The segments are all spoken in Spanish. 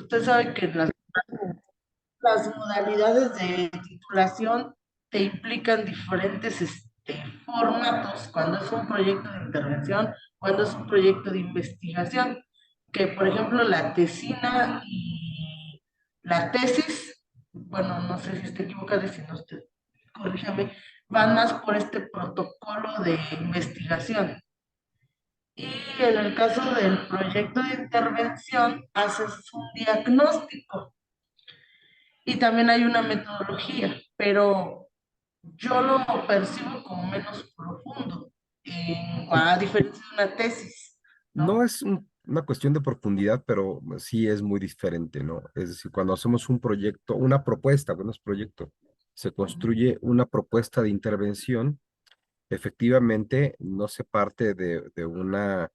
Usted sabe que las modalidades de titulación te implican diferentes formatos cuando es un proyecto de intervención, cuando es un proyecto de investigación, que por ejemplo la tesina y la tesis, bueno, no sé si estoy equivocada, si no usted corríjame, van más por este protocolo de investigación. Y en el caso del proyecto de intervención, haces un diagnóstico y también hay una metodología, pero yo lo percibo como menos profundo, a diferencia de una tesis, No ¿no? es una cuestión de profundidad, pero sí es muy diferente, ¿no? Es decir, cuando hacemos un proyecto, una propuesta, bueno, es proyecto, se construye una propuesta de intervención, efectivamente no se parte de una,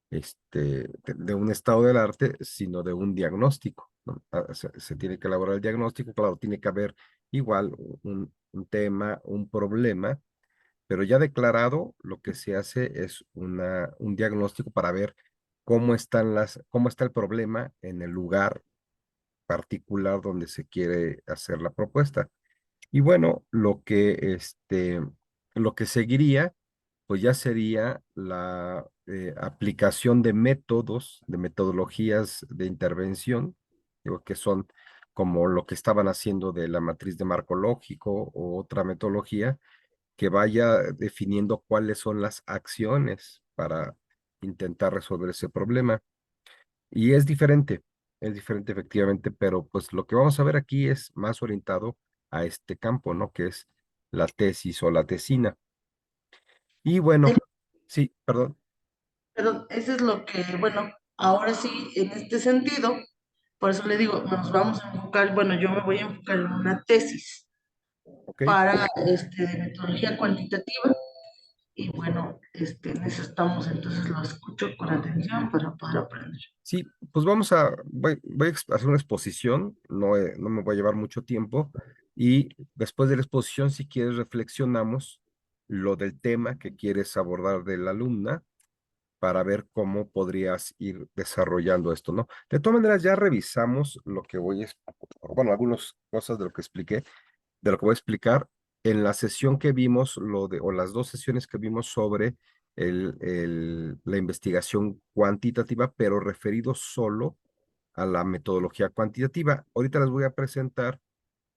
de un estado del arte, sino de un diagnóstico, ¿no? Se tiene que elaborar el diagnóstico, claro, tiene que haber igual un tema, un problema, pero ya declarado, lo que se hace es un diagnóstico para ver cómo está el problema en el lugar particular donde se quiere hacer la propuesta. Y bueno, lo que seguiría, pues ya sería la aplicación de métodos, de metodologías de intervención, digo, que son como lo que estaban haciendo de la matriz de marco lógico o otra metodología que vaya definiendo cuáles son las acciones para intentar resolver ese problema. Y es diferente efectivamente, pero pues lo que vamos a ver aquí es más orientado a este campo, ¿no? Que es la tesis o la tesina. Y bueno, sí, perdón. Pero eso es lo que, bueno, ahora sí, en este sentido, por eso le digo, nos vamos a enfocar, bueno, yo me voy a enfocar en una tesis Ok. para, de metodología cuantitativa. Y bueno, necesitamos entonces lo escucho con atención para poder aprender. Sí, pues voy a hacer una exposición, no me voy a llevar mucho tiempo y después de la exposición, si quieres, reflexionamos lo del tema que quieres abordar de la alumna para ver cómo podrías ir desarrollando esto, ¿no? De todas maneras, ya revisamos lo que bueno, algunas cosas de lo que expliqué, de lo que voy a explicar en la sesión que vimos, o las dos sesiones que vimos sobre la investigación cuantitativa, pero referido solo a la metodología cuantitativa. Ahorita les voy a presentar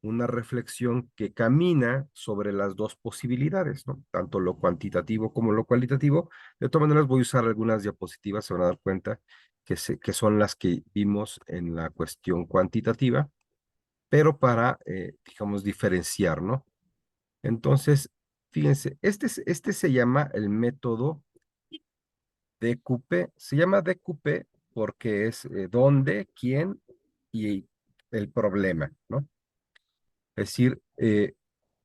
una reflexión que camina sobre las dos posibilidades, ¿no? Tanto lo cuantitativo como lo cualitativo. De todas maneras, voy a usar algunas diapositivas, se van a dar cuenta que son las que vimos en la cuestión cuantitativa, pero para, digamos, diferenciar, ¿no? Entonces, fíjense, este se llama el método DQP, se llama DQP porque es dónde, quién y el problema, ¿no? Es decir,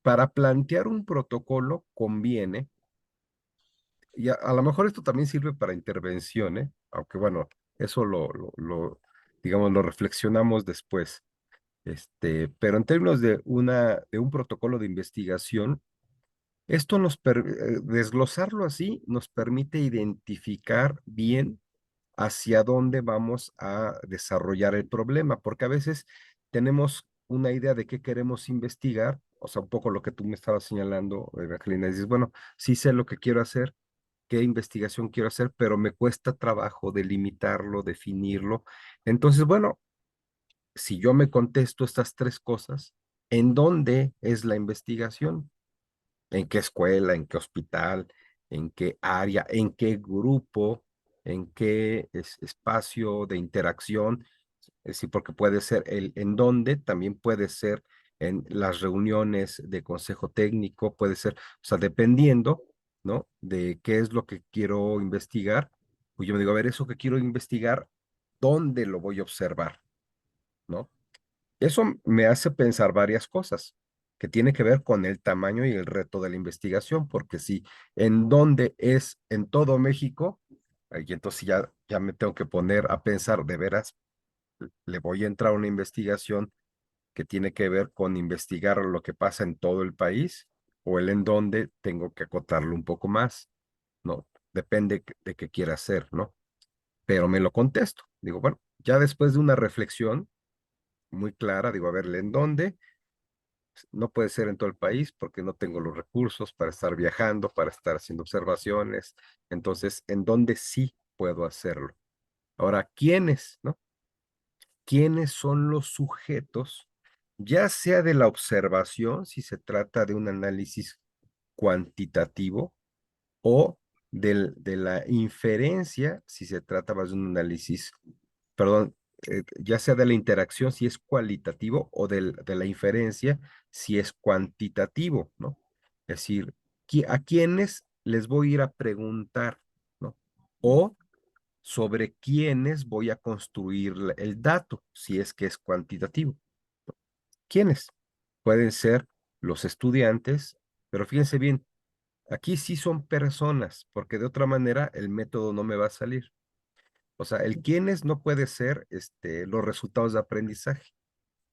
para plantear un protocolo conviene, y a lo mejor esto también sirve para intervenciones, aunque bueno, eso digamos, lo reflexionamos después. Pero en términos de un protocolo de investigación, desglosarlo así nos permite identificar bien hacia dónde vamos a desarrollar el problema, porque a veces tenemos una idea de qué queremos investigar, o sea, un poco lo que tú me estabas señalando, Evangelina, dices, bueno, sí sé lo que quiero hacer, qué investigación quiero hacer, pero me cuesta trabajo delimitarlo, definirlo. Entonces, bueno, si yo me contesto estas tres cosas, ¿en dónde es la investigación? ¿En qué escuela, en qué hospital, en qué área, en qué grupo, en qué espacio de interacción? Es decir, porque puede ser el en dónde, también puede ser en las reuniones de consejo técnico, puede ser, o sea, dependiendo, ¿no? De qué es lo que quiero investigar, pues yo me digo, a ver, eso que quiero investigar, ¿dónde lo voy a observar? ¿No? Eso me hace pensar varias cosas que tiene que ver con el tamaño y el reto de la investigación, porque si en dónde es en todo México, y entonces ya me tengo que poner a pensar, de veras, le voy a entrar a una investigación que tiene que ver con investigar lo que pasa en todo el país, o el en dónde tengo que acotarlo un poco más, ¿no? Depende de qué quiera hacer, ¿no? Pero me lo contesto. Digo, bueno, ya después de una reflexión, muy clara, digo, a ver, ¿en dónde? No puede ser en todo el país porque no tengo los recursos para estar viajando, para estar haciendo observaciones. Entonces, ¿en dónde sí puedo hacerlo? Ahora, ¿quiénes, no? ¿Quiénes son los sujetos, ya sea de la observación, si se trata de un análisis cuantitativo, o de la inferencia, si se trata más de un análisis, perdón, ya sea de la interacción, si es cualitativo, o de la inferencia, si es cuantitativo, ¿no? Es decir, ¿a quiénes les voy a ir a preguntar, ¿no? O sobre quiénes voy a construir el dato, si es que es cuantitativo. ¿Quiénes? Pueden ser los estudiantes, pero fíjense bien, aquí sí son personas, porque de otra manera el método no me va a salir. O sea, el quiénes no puede ser los resultados de aprendizaje.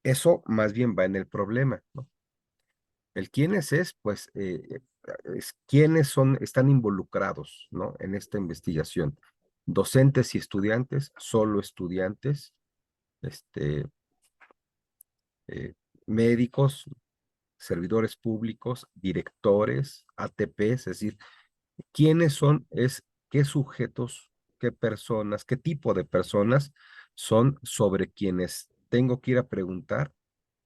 Eso más bien va en el problema, ¿no? El quiénes es, pues, es quiénes son, están involucrados, ¿no? En esta investigación. Docentes y estudiantes, solo estudiantes, este, eh, médicos, servidores públicos, directores, ATPs, es decir, quiénes son, es qué sujetos, qué personas, qué tipo de personas son sobre quienes tengo que ir a preguntar,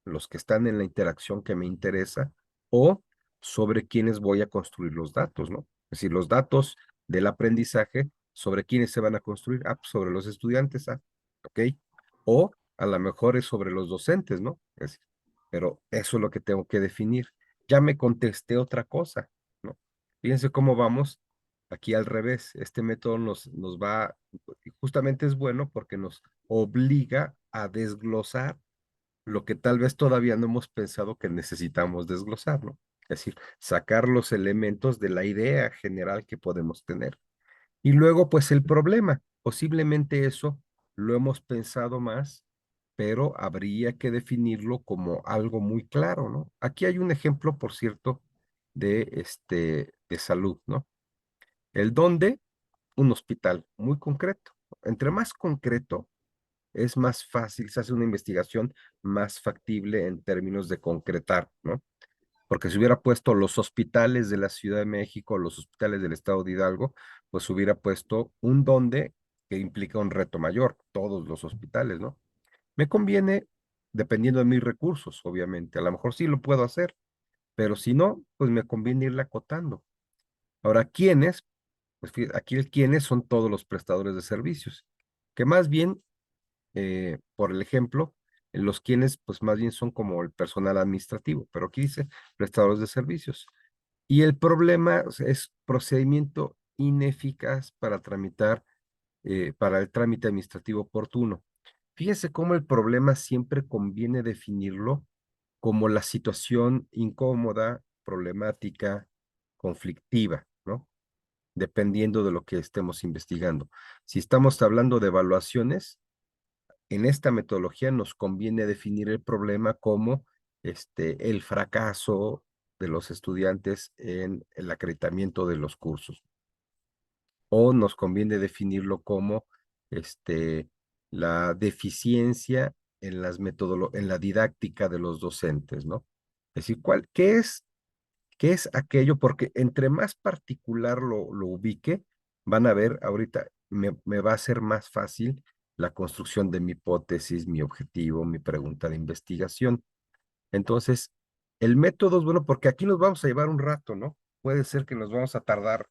los que están en la interacción que me interesa, o sobre quienes voy a construir los datos, ¿no? Es decir, los datos del aprendizaje, sobre quiénes se van a construir, ah, pues sobre los estudiantes, ah, ok, o a lo mejor es sobre los docentes, ¿no? Es decir, pero eso es lo que tengo que definir. Ya me contesté otra cosa, ¿no? Fíjense cómo vamos aquí al revés. Este método nos va, justamente es bueno porque nos obliga a desglosar lo que tal vez todavía no hemos pensado que necesitamos desglosar, ¿no? Es decir, sacar los elementos de la idea general que podemos tener. Y luego, pues el problema, posiblemente eso lo hemos pensado más, pero habría que definirlo como algo muy claro, ¿no? Aquí hay un ejemplo, por cierto, de salud, ¿no? El dónde, un hospital muy concreto. Entre más concreto, es más fácil, se hace una investigación más factible en términos de concretar, ¿no? Porque si hubiera puesto los hospitales de la Ciudad de México, los hospitales del estado de Hidalgo, pues hubiera puesto un dónde que implica un reto mayor, todos los hospitales, ¿no? Me conviene, dependiendo de mis recursos, obviamente, a lo mejor sí lo puedo hacer, pero si no, pues me conviene irle acotando. Ahora, ¿quiénes? Pues aquí el quiénes son todos los prestadores de servicios, que más bien por el ejemplo, los quienes pues más bien son como el personal administrativo, pero aquí dice prestadores de servicios. Y el problema es procedimiento ineficaz para tramitar, para el trámite administrativo oportuno. Fíjese cómo el problema siempre conviene definirlo como la situación incómoda, problemática, conflictiva, ¿no? Dependiendo de lo que estemos investigando. Si estamos hablando de evaluaciones, en esta metodología nos conviene definir el problema como el fracaso de los estudiantes en el acreditamiento de los cursos. O nos conviene definirlo como la deficiencia en en la didáctica de los docentes, ¿no? Es decir, qué es aquello? Porque entre más particular lo ubique, van a ver, ahorita me va a ser más fácil la construcción de mi hipótesis, mi objetivo, mi pregunta de investigación. Entonces, el método es bueno porque aquí nos vamos a llevar un rato, ¿no? Puede ser que nos vamos a tardar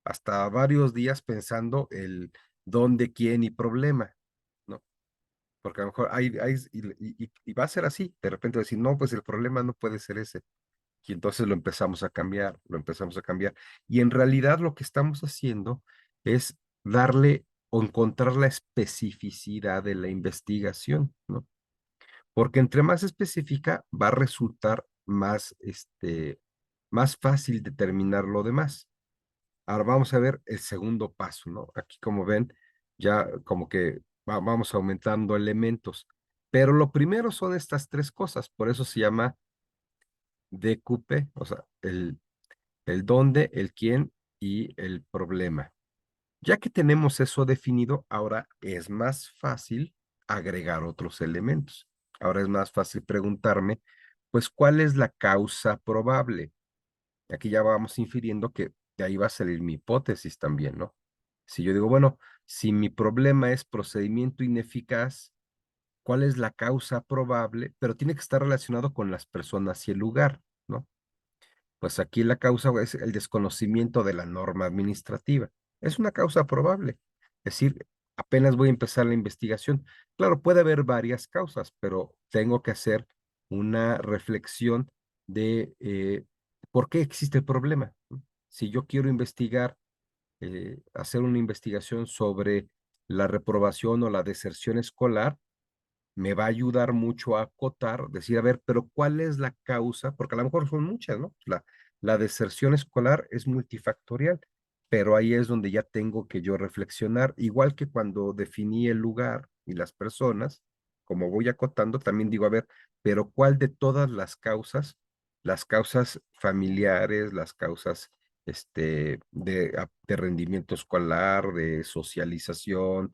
hasta varios días pensando el dónde, quién y problema, ¿no? Porque a lo mejor y va a ser así, de repente decir, no, pues el problema no puede ser ese. Y entonces lo empezamos a cambiar, lo empezamos a cambiar. Y en realidad lo que estamos haciendo es darle o encontrar la especificidad de la investigación, ¿no? Porque entre más específica va a resultar más, más fácil determinar lo demás. Ahora vamos a ver el segundo paso, ¿no? Aquí como ven, ya como que vamos aumentando elementos. Pero lo primero son estas tres cosas, por eso se llama DQP, o sea, el dónde, el quién y el problema. Ya que tenemos eso definido, ahora es más fácil agregar otros elementos. Ahora es más fácil preguntarme, pues, ¿cuál es la causa probable? Aquí ya vamos infiriendo que de ahí va a salir mi hipótesis también, ¿no? Si yo digo, bueno, si mi problema es procedimiento ineficaz, ¿cuál es la causa probable? Pero tiene que estar relacionado con las personas y el lugar, ¿no? Pues aquí la causa es el desconocimiento de la norma administrativa. Es una causa probable. Es decir, apenas voy a empezar la investigación. Claro, puede haber varias causas, pero tengo que hacer una reflexión de por qué existe el problema, ¿no? Si yo quiero investigar, hacer una investigación sobre la reprobación o la deserción escolar, me va a ayudar mucho a acotar, decir, a ver, pero ¿cuál es la causa? Porque a lo mejor son muchas, ¿no? La deserción escolar es multifactorial, pero ahí es donde ya tengo que yo reflexionar, igual que cuando definí el lugar y las personas, como voy acotando, también digo, a ver, pero ¿cuál de todas las causas familiares, las causas de rendimiento escolar, de socialización,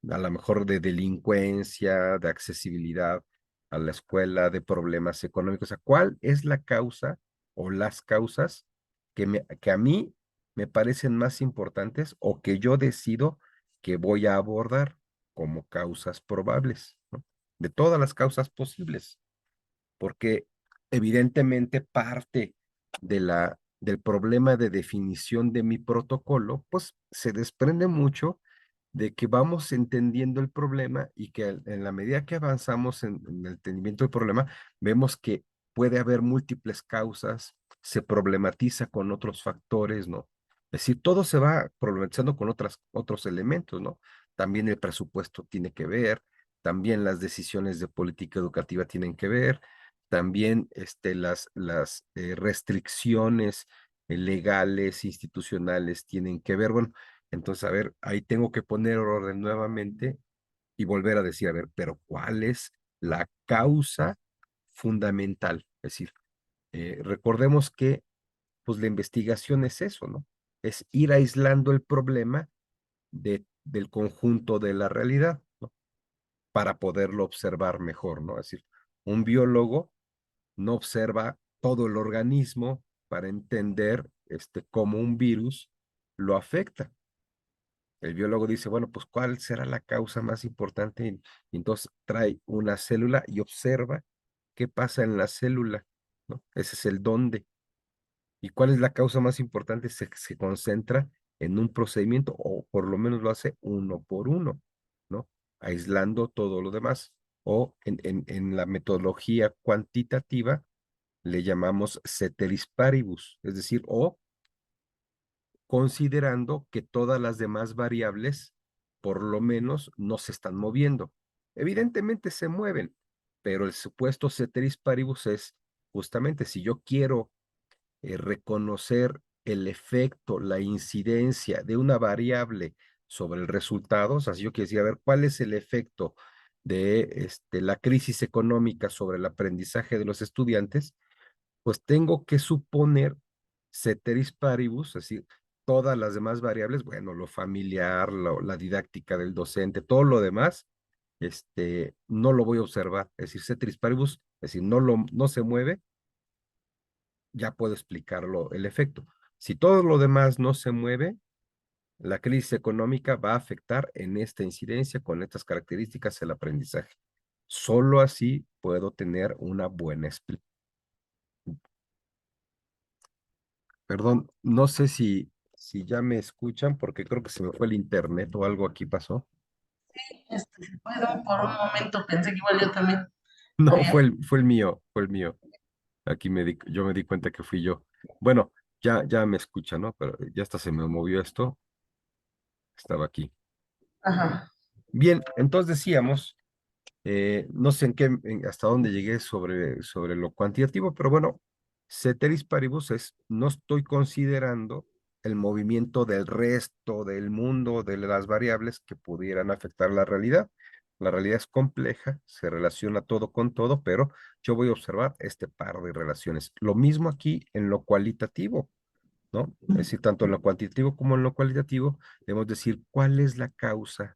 a lo mejor de delincuencia, de accesibilidad a la escuela, de problemas económicos? O sea, ¿cuál es la causa o las causas que a mí me parecen más importantes o que yo decido que voy a abordar como causas probables, ¿no? De todas las causas posibles, porque evidentemente parte del problema de definición de mi protocolo, pues se desprende mucho de que vamos entendiendo el problema y que en la medida que avanzamos en el entendimiento del problema, vemos que puede haber múltiples causas, se problematiza con otros factores, ¿no? Es decir, todo se va problematizando con otros elementos, ¿no? También el presupuesto tiene que ver, también las decisiones de política educativa tienen que ver, también las restricciones legales, institucionales tienen que ver. Bueno, entonces, a ver, ahí tengo que poner orden nuevamente y volver a decir, a ver, pero ¿cuál es la causa fundamental? Es decir, recordemos que pues la investigación es eso, ¿no? Es ir aislando el problema del conjunto de la realidad, ¿no? Para poderlo observar mejor, ¿no? Es decir, un biólogo no observa todo el organismo para entender cómo un virus lo afecta. El biólogo dice, bueno, pues ¿cuál será la causa más importante? Y entonces trae una célula y observa qué pasa en la célula, ¿no? Ese es el dónde. ¿Y cuál es la causa más importante? Se concentra en un procedimiento, o por lo menos lo hace uno por uno, ¿no? Aislando todo lo demás. O en la metodología cuantitativa le llamamos ceteris paribus, es decir, o considerando que todas las demás variables, por lo menos, no se están moviendo. Evidentemente se mueven, pero el supuesto ceteris paribus es justamente si yo quiero reconocer el efecto, la incidencia de una variable sobre el resultado, o sea, si yo quiero decir, a ver, ¿cuál es el efecto de la crisis económica sobre el aprendizaje de los estudiantes? Pues tengo que suponer ceteris paribus, es decir, todas las demás variables, bueno, lo familiar, la didáctica del docente, todo lo demás, no lo voy a observar. Es decir, ceteris paribus, es decir, no se mueve, ya puedo explicarlo el efecto. Si todo lo demás no se mueve, la crisis económica va a afectar en esta incidencia con estas características el aprendizaje. Solo así puedo tener una buena explicación. Perdón, no sé si ya me escuchan porque creo que se me fue el internet o algo aquí pasó. Si puedo, por un momento pensé que igual yo también No, había. fue el mío, fue el mío. Yo me di cuenta que fui yo. Bueno, ya me escuchan, ¿no? Pero ya hasta se me movió esto. Estaba aquí. Ajá. Bien, entonces decíamos, no sé hasta dónde llegué sobre lo cuantitativo, pero bueno, ceteris paribus es, no estoy considerando el movimiento del resto del mundo, de las variables que pudieran afectar la realidad. La realidad es compleja, se relaciona todo con todo, pero yo voy a observar este par de relaciones. Lo mismo aquí en lo cualitativo, ¿no? Es decir, tanto en lo cuantitativo como en lo cualitativo, debemos decir cuál es la causa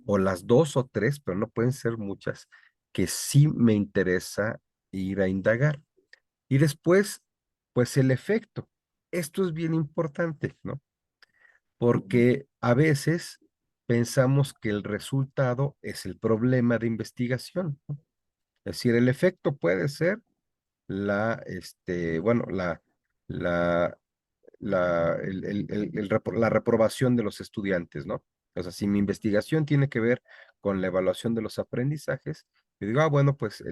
o las dos o tres, pero no pueden ser muchas, que sí me interesa ir a indagar. Y después, pues el efecto. Esto es bien importante, ¿no? Porque a veces pensamos que el resultado es el problema de investigación, ¿no? Es decir, el efecto puede ser bueno, la, la reprobación de los estudiantes, ¿no? O sea, si mi investigación tiene que ver con la evaluación de los aprendizajes, yo digo, bueno, pues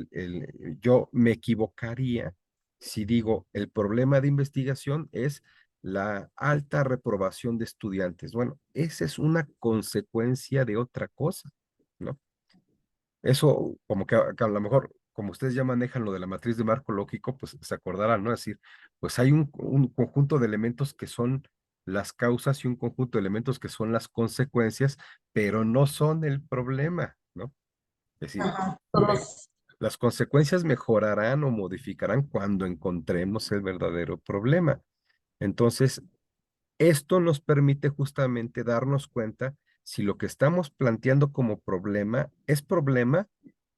yo me equivocaría si digo, el problema de investigación es la alta reprobación de estudiantes. Bueno, esa es una consecuencia de otra cosa, ¿no? Eso, como que a lo mejor, como ustedes ya manejan lo de la matriz de marco lógico, pues se acordarán, ¿no? Es decir, pues hay un conjunto de elementos que son las causas y un conjunto de elementos que son las consecuencias, pero no son el problema, ¿no? Es decir, Ajá, eh, las consecuencias mejorarán o modificarán cuando encontremos el verdadero problema. Entonces, esto nos permite justamente darnos cuenta si lo que estamos planteando como problema es problema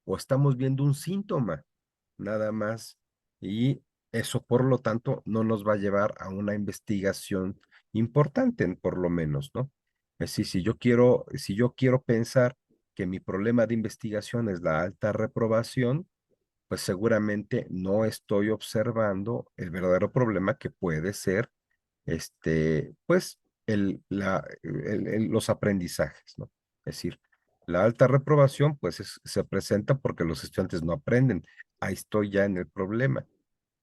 o estamos viendo un síntoma, nada más. Y eso, por lo tanto, no nos va a llevar a una investigación importante, por lo menos, ¿no? Es decir, si yo quiero pensar que mi problema de investigación es la alta reprobación, pues seguramente no estoy observando el verdadero problema que puede ser pues, los aprendizajes, ¿no? Es decir, la alta reprobación, pues, se presenta porque los estudiantes no aprenden. Ahí estoy ya en el problema.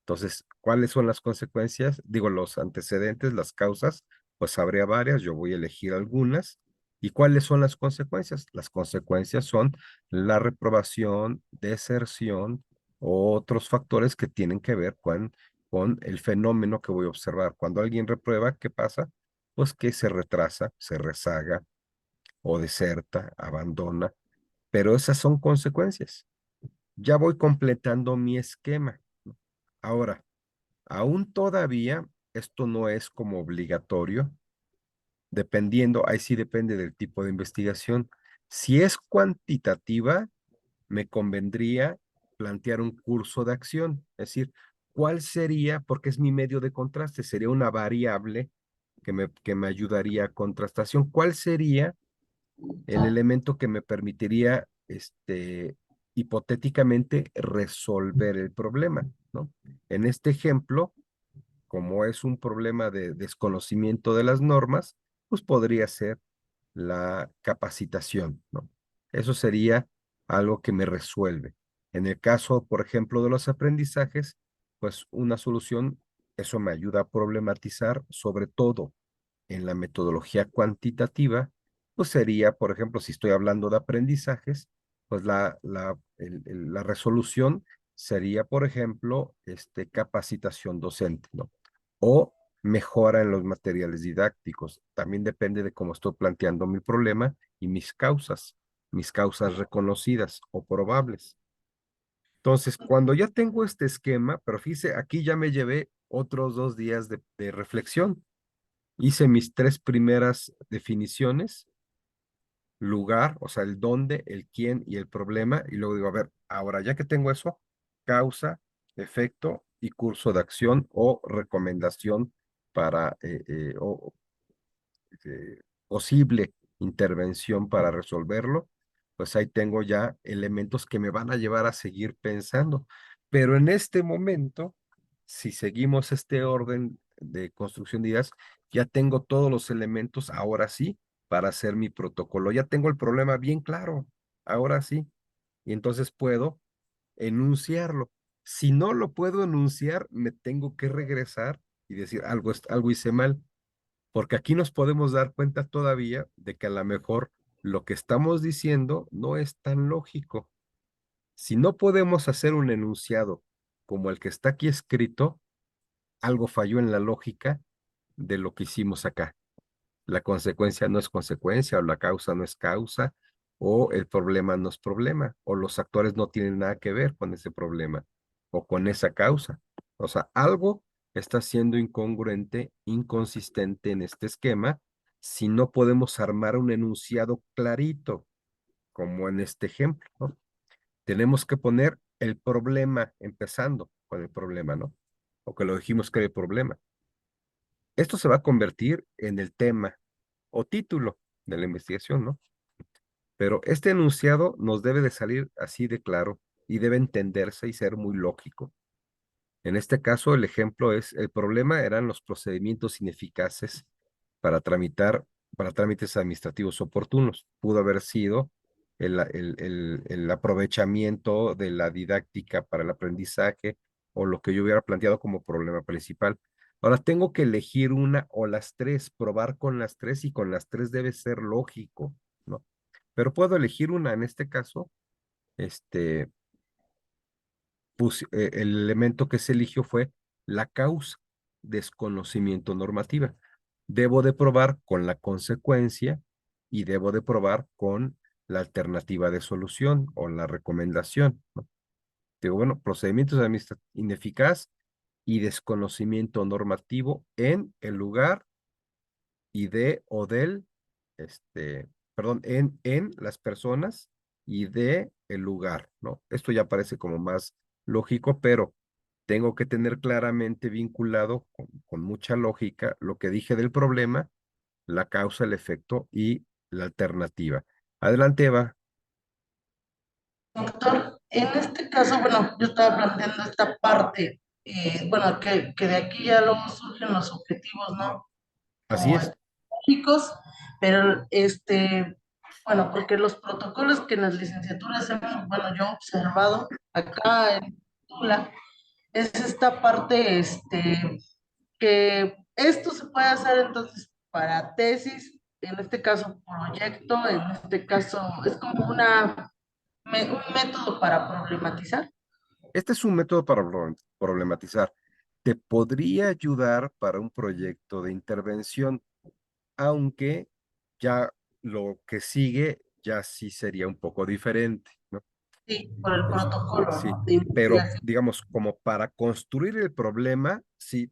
Entonces, ¿cuáles son las consecuencias? Digo, los antecedentes, las causas, pues habría varias, yo voy a elegir algunas. ¿Y cuáles son las consecuencias? Las consecuencias son la reprobación, deserción, o otros factores que tienen que ver con el fenómeno que voy a observar. Cuando alguien reprueba, ¿qué pasa? Pues que se retrasa, se rezaga o deserta, abandona, pero esas son consecuencias. Ya voy completando mi esquema. Ahora, aún todavía, esto no es como obligatorio, dependiendo, ahí sí depende del tipo de investigación. Si es cuantitativa, me convendría plantear un curso de acción, es decir, ¿cuál sería, porque es mi medio de contraste, sería una variable que me ayudaría a contrastación? ¿Cuál sería el elemento que me permitiría, hipotéticamente, resolver el problema, ¿no? En este ejemplo, como es un problema de desconocimiento de las normas, pues podría ser la capacitación, ¿no? Eso sería algo que me resuelve. En el caso, por ejemplo, de los aprendizajes, pues una solución, eso me ayuda a problematizar, sobre todo en la metodología cuantitativa, pues sería, por ejemplo, si estoy hablando de aprendizajes, pues la resolución sería, por ejemplo, capacitación docente, ¿no? O mejora en los materiales didácticos. También depende de cómo estoy planteando mi problema y mis causas reconocidas o probables. Entonces, cuando ya tengo este esquema, pero fíjese, aquí ya me llevé otros 2 días de reflexión. Hice mis 3 primeras definiciones: lugar, o sea, el dónde, el quién y el problema, y luego digo, a ver, ahora ya que tengo eso, causa, efecto y curso de acción o recomendación para, posible intervención para resolverlo, pues ahí tengo ya elementos que me van a llevar a seguir pensando. Pero en este momento, si seguimos este orden de construcción de ideas, ya tengo todos los elementos, ahora sí, para hacer mi protocolo. Ya tengo el problema bien claro, ahora sí. Y entonces puedo enunciarlo. Si no lo puedo enunciar, me tengo que regresar y decir algo hice mal, porque aquí nos podemos dar cuenta todavía de que a lo mejor lo que estamos diciendo no es tan lógico. Si no podemos hacer un enunciado como el que está aquí escrito, algo falló en la lógica de lo que hicimos acá. La consecuencia no es consecuencia, o la causa no es causa, o el problema no es problema, o los actores no tienen nada que ver con ese problema o con esa causa. O sea, algo está siendo incongruente, inconsistente en este esquema si no podemos armar un enunciado clarito, como en este ejemplo, ¿no? tenemos que poner el problema, empezando con el problema, ¿no? O que lo dijimos que era el problema. Esto se va a convertir en el tema o título de la investigación, ¿no? Pero este enunciado nos debe de salir así de claro y debe entenderse y ser muy lógico. En este caso, el ejemplo es, el problema eran los procedimientos ineficaces para tramitar, para trámites administrativos oportunos. Pudo haber sido el aprovechamiento de la didáctica para el aprendizaje o lo que yo hubiera planteado como problema principal. Ahora tengo que elegir una o las tres, probar con las tres y con las tres debe ser lógico, ¿no? Pero puedo elegir una, en este caso, este, el elemento que se eligió fue la causa, desconocimiento normativa. Debo de probar con la consecuencia y debo de probar con la alternativa de solución o la recomendación, ¿no? Digo, bueno, procedimientos administrativos ineficaz y desconocimiento normativo en el lugar y de o del, perdón, en las personas y de el lugar, ¿no? Esto ya parece como más lógico, pero tengo que tener claramente vinculado con mucha lógica lo que dije del problema, la causa, el efecto y la alternativa. Adelante, Eva. Doctor, en este caso, bueno, yo estaba planteando esta parte, bueno, que de aquí ya luego surgen los objetivos, ¿no? Así Como es. específicos, pero bueno, porque los protocolos que en las licenciaturas hemos, bueno, yo he observado acá en Tula, es esta parte, que esto se puede hacer entonces para tesis, en este caso proyecto, en este caso es como un método para problematizar. Este es un método para problematizar. Te podría ayudar para un proyecto de intervención, aunque ya lo que sigue ya sí sería un poco diferente, ¿no? Sí, por el protocolo, Sí, ¿no? De pero investigación. digamos, como para construir el problema, sí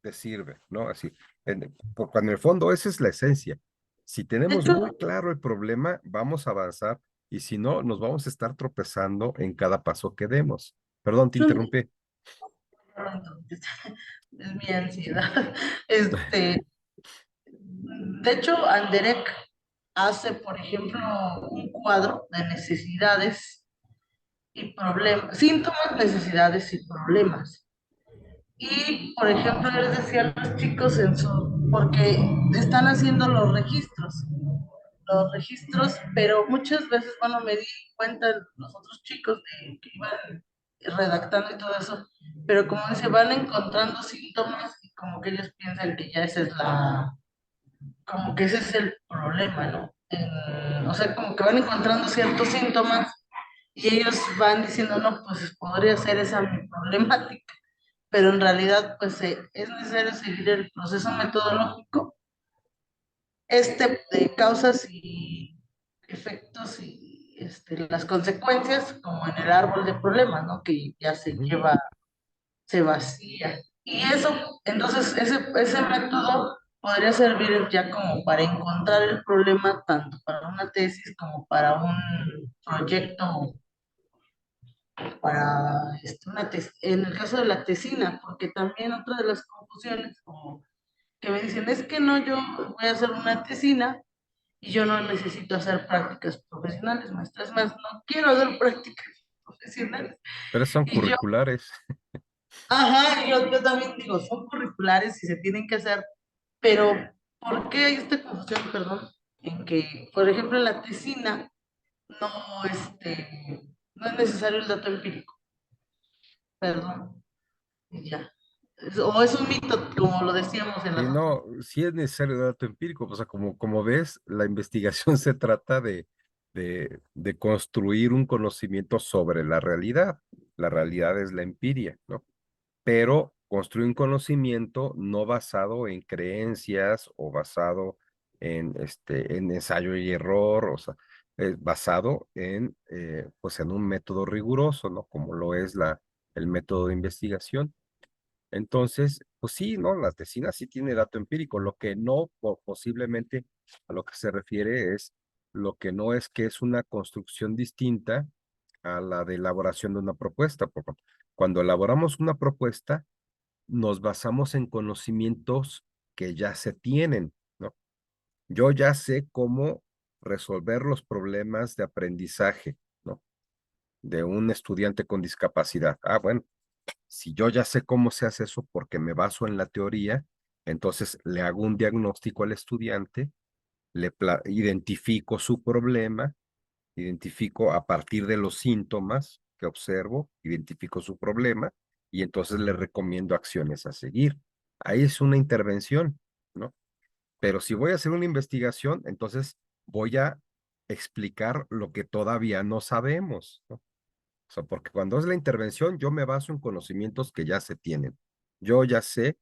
te sirve, ¿no? Así, porque en el fondo esa es la esencia. Si De tenemos hecho, muy claro el problema, vamos a avanzar y si no, nos vamos a estar tropezando en cada paso que demos. Perdón, te yo interrumpí. es mi ansiedad. Este, de hecho, Anderek hace, por ejemplo, un cuadro de necesidades y problemas, síntomas, necesidades y problemas. Y, por ejemplo, yo les decía a los chicos porque están haciendo los registros, pero muchas veces, bueno, me di cuenta los otros chicos que iban redactando y todo eso, pero como dice, van encontrando síntomas y como que ellos piensan que ya esa es como que ese es el problema, ¿no? O sea, como que van encontrando ciertos síntomas y ellos van diciendo, no, pues podría ser esa mi problemática, pero en realidad, pues es necesario seguir el proceso metodológico de causas y efectos y las consecuencias, como en el árbol de problemas, ¿no? Que ya se Ujú. lleva, se vacía. Y eso, entonces, ese método podría servir ya como para encontrar el problema tanto para una tesis como para un proyecto, para en el caso de la tesina, porque también otra de las confusiones, como que me dicen, es que no, yo voy a hacer una tesina y yo no necesito hacer prácticas profesionales, maestra. Es más, no quiero hacer prácticas profesionales. Pero son Y yo, curriculares. ajá, yo también digo, son curriculares y se tienen que hacer, pero ¿por qué hay esta confusión, perdón? En que, por ejemplo, en la tesina no, no es necesario el dato empírico, perdón, y ya. O es un mito, como lo decíamos en Sí, las otras. no, sí es necesario dato empírico, o sea, como ves, la investigación se trata de construir un conocimiento sobre la realidad. La realidad es la empiria, ¿no? Pero construir un conocimiento no basado en creencias o basado en ensayo y error, o sea, basado pues en un método riguroso, ¿no? Como lo es el método de investigación. Entonces, pues sí, ¿no? La tesina sí tiene dato empírico. Lo que no, posiblemente a lo que se refiere es, lo que no es que es una construcción distinta a la de elaboración de una propuesta. Porque cuando elaboramos una propuesta, nos basamos en conocimientos que ya se tienen, ¿no? Yo ya sé cómo resolver los problemas de aprendizaje, ¿no? De un estudiante con discapacidad. Ah, bueno, si yo ya sé cómo se hace eso porque me baso en la teoría, entonces le hago un diagnóstico al estudiante, identifico su problema, identifico a partir de los síntomas que observo, identifico su problema y entonces le recomiendo acciones a seguir. Ahí es una intervención, ¿no? Pero si voy a hacer una investigación, entonces voy a explicar lo que todavía no sabemos, ¿no? O sea, porque cuando es la intervención, yo me baso en conocimientos que ya se tienen. Yo ya sé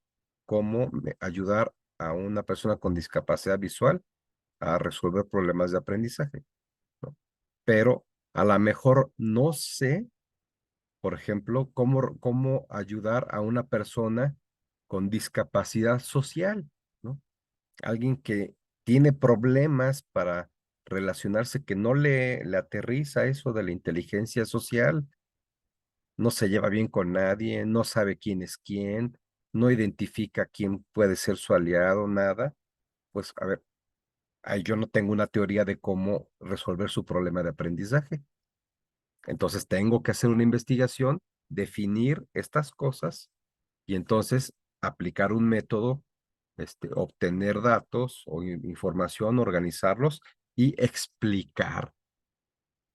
cómo ayudar a una persona con discapacidad visual a resolver problemas de aprendizaje, ¿no? Pero a lo mejor no sé, por ejemplo, cómo ayudar a una persona con discapacidad social, ¿no? Alguien que tiene problemas para relacionarse, que no le aterriza eso de la inteligencia social, no se lleva bien con nadie, no sabe quién es quién, no identifica quién puede ser su aliado, nada. Pues a ver, ahí yo no tengo una teoría de cómo resolver su problema de aprendizaje. Entonces tengo que hacer una investigación, definir estas cosas y entonces aplicar un método, obtener datos o información, organizarlos y explicar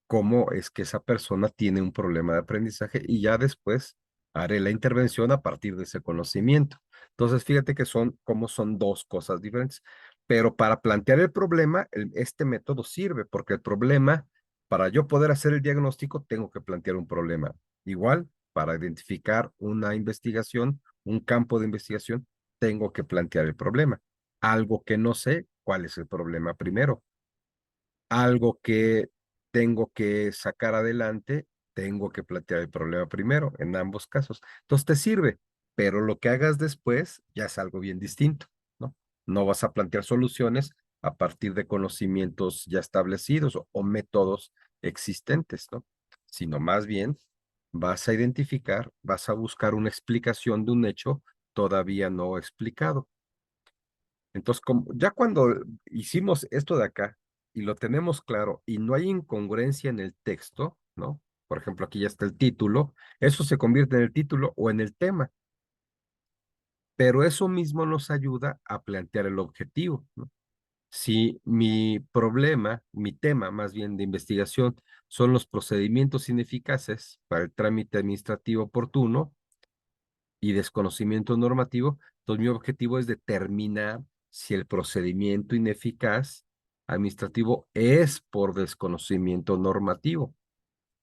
cómo es que esa persona tiene un problema de aprendizaje y ya después haré la intervención a partir de ese conocimiento. Entonces, fíjate que como son dos cosas diferentes, pero para plantear el problema, este método sirve porque el problema, para yo poder hacer el diagnóstico, tengo que plantear un problema. Igual, para identificar una investigación, un campo de investigación, tengo que plantear el problema. Algo que no sé, ¿cuál es el problema primero? Algo que tengo que sacar adelante, tengo que plantear el problema primero, en ambos casos. Entonces te sirve, pero lo que hagas después ya es algo bien distinto, ¿no? No vas a plantear soluciones a partir de conocimientos ya establecidos o métodos existentes, ¿no? Sino más bien vas a identificar, vas a buscar una explicación de un hecho todavía no explicado. Entonces, ya cuando hicimos esto de acá y lo tenemos claro y no hay incongruencia en el texto, ¿no? Por ejemplo, aquí ya está el título, eso se convierte en el título o en el tema, pero eso mismo nos ayuda a plantear el objetivo, ¿no? Si mi problema, mi tema más bien de investigación son los procedimientos ineficaces para el trámite administrativo oportuno, y desconocimiento normativo, entonces mi objetivo es determinar si el procedimiento ineficaz administrativo es por desconocimiento normativo.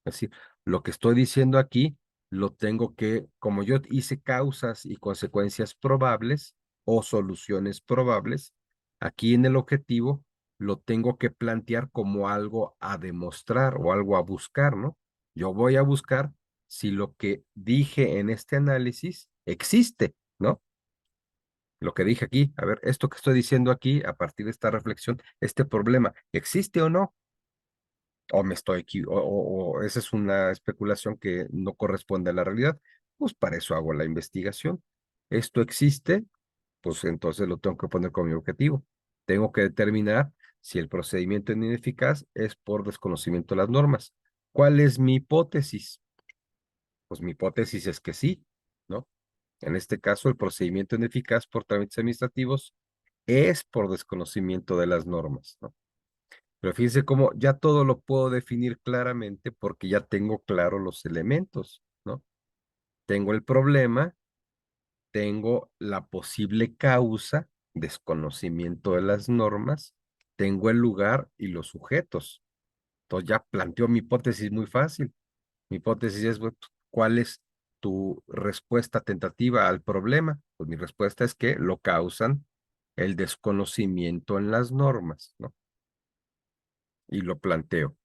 Es decir, lo que estoy diciendo aquí lo tengo que, como yo hice causas y consecuencias probables o soluciones probables, aquí en el objetivo lo tengo que plantear como algo a demostrar o algo a buscar, ¿no? Yo voy a buscar si lo que dije en este análisis existe, ¿no? Lo que dije aquí, a ver, esto que estoy diciendo aquí, a partir de esta reflexión, este problema, ¿existe o no? O me estoy o esa es una especulación que no corresponde a la realidad, pues para eso hago la investigación. ¿Esto existe? Pues entonces lo tengo que poner como mi objetivo. Tengo que determinar si el procedimiento es ineficaz es por desconocimiento de las normas. ¿Cuál es mi hipótesis? Pues mi hipótesis es que sí, ¿no? En este caso, el procedimiento ineficaz por trámites administrativos es por desconocimiento de las normas, ¿no? Pero fíjense cómo ya todo lo puedo definir claramente porque ya tengo claro los elementos, ¿no? Tengo el problema, tengo la posible causa, desconocimiento de las normas, tengo el lugar y los sujetos. Entonces ya planteo mi hipótesis muy fácil. Mi hipótesis es, bueno, ¿cuál es tu respuesta tentativa al problema? Pues mi respuesta es que lo causan el desconocimiento en las normas, ¿no? Y lo planteo.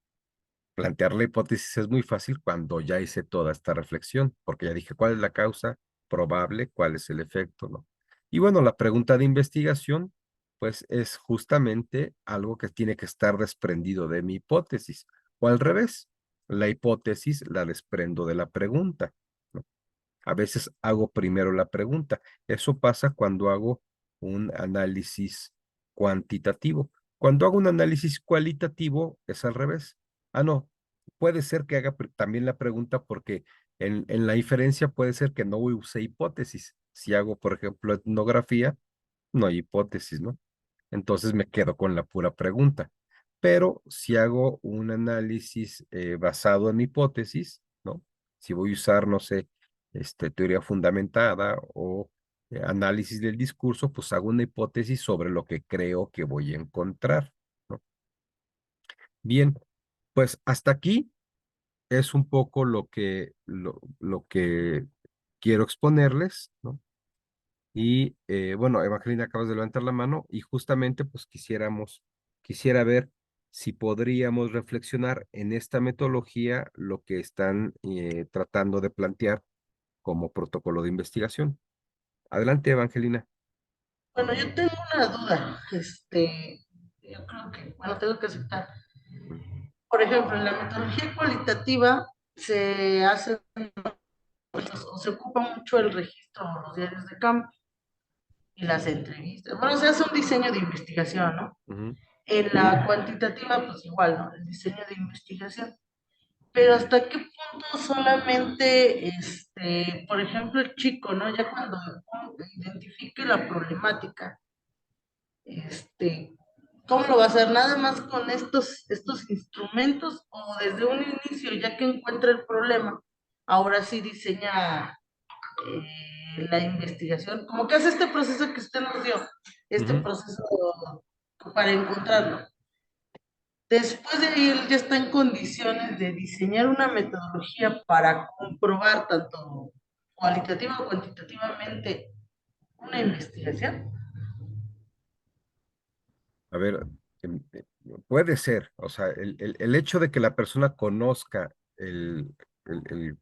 Plantear la hipótesis es muy fácil cuando ya hice toda esta reflexión, porque ya dije cuál es la causa probable, cuál es el efecto, ¿no? Y bueno, la pregunta de investigación, pues es justamente algo que tiene que estar desprendido de mi hipótesis, o al revés. la hipótesis la desprendo de la pregunta, ¿no? A veces hago primero la pregunta. Eso pasa cuando hago un análisis cuantitativo. Cuando hago un análisis cualitativo es al revés. Ah, no, puede ser que haga también la pregunta porque en la inferencia puede ser que no use hipótesis. Si hago, por ejemplo, etnografía, no hay hipótesis, ¿no? Entonces me quedo con la pura pregunta. Pero si hago un análisis basado en hipótesis, ¿no? Si voy a usar, no sé, teoría fundamentada o análisis del discurso, pues hago una hipótesis sobre lo que creo que voy a encontrar, ¿no? Bien, pues hasta aquí es un poco lo que quiero exponerles, ¿no? Y bueno, Evangelina, acabas de levantar la mano y justamente pues quisiera ver si podríamos reflexionar en esta metodología lo que están tratando de plantear como protocolo de investigación. Adelante, Evangelina. Bueno, yo tengo una duda, yo creo que, bueno, tengo que aceptar. Por ejemplo, en la metodología cualitativa se hace o se ocupa mucho el registro de los diarios de campo y las entrevistas. Bueno, se hace un diseño de investigación, ¿no? Ujú, En la cuantitativa, pues igual, ¿no? El diseño de investigación. Pero hasta qué punto solamente, por ejemplo, el chico, ¿no? Ya cuando identifique la problemática, este, ¿cómo lo va a hacer? ¿Nada más con estos instrumentos o desde un inicio, ya que encuentra el problema, ahora sí diseña la investigación? Como que hace este proceso que usted nos dio, este ujú. proceso para encontrarlo. Después de ahí, él ya está en condiciones de diseñar una metodología para comprobar tanto cualitativa o cuantitativamente una investigación. A ver, puede ser, o sea, el hecho de que la persona conozca el, el-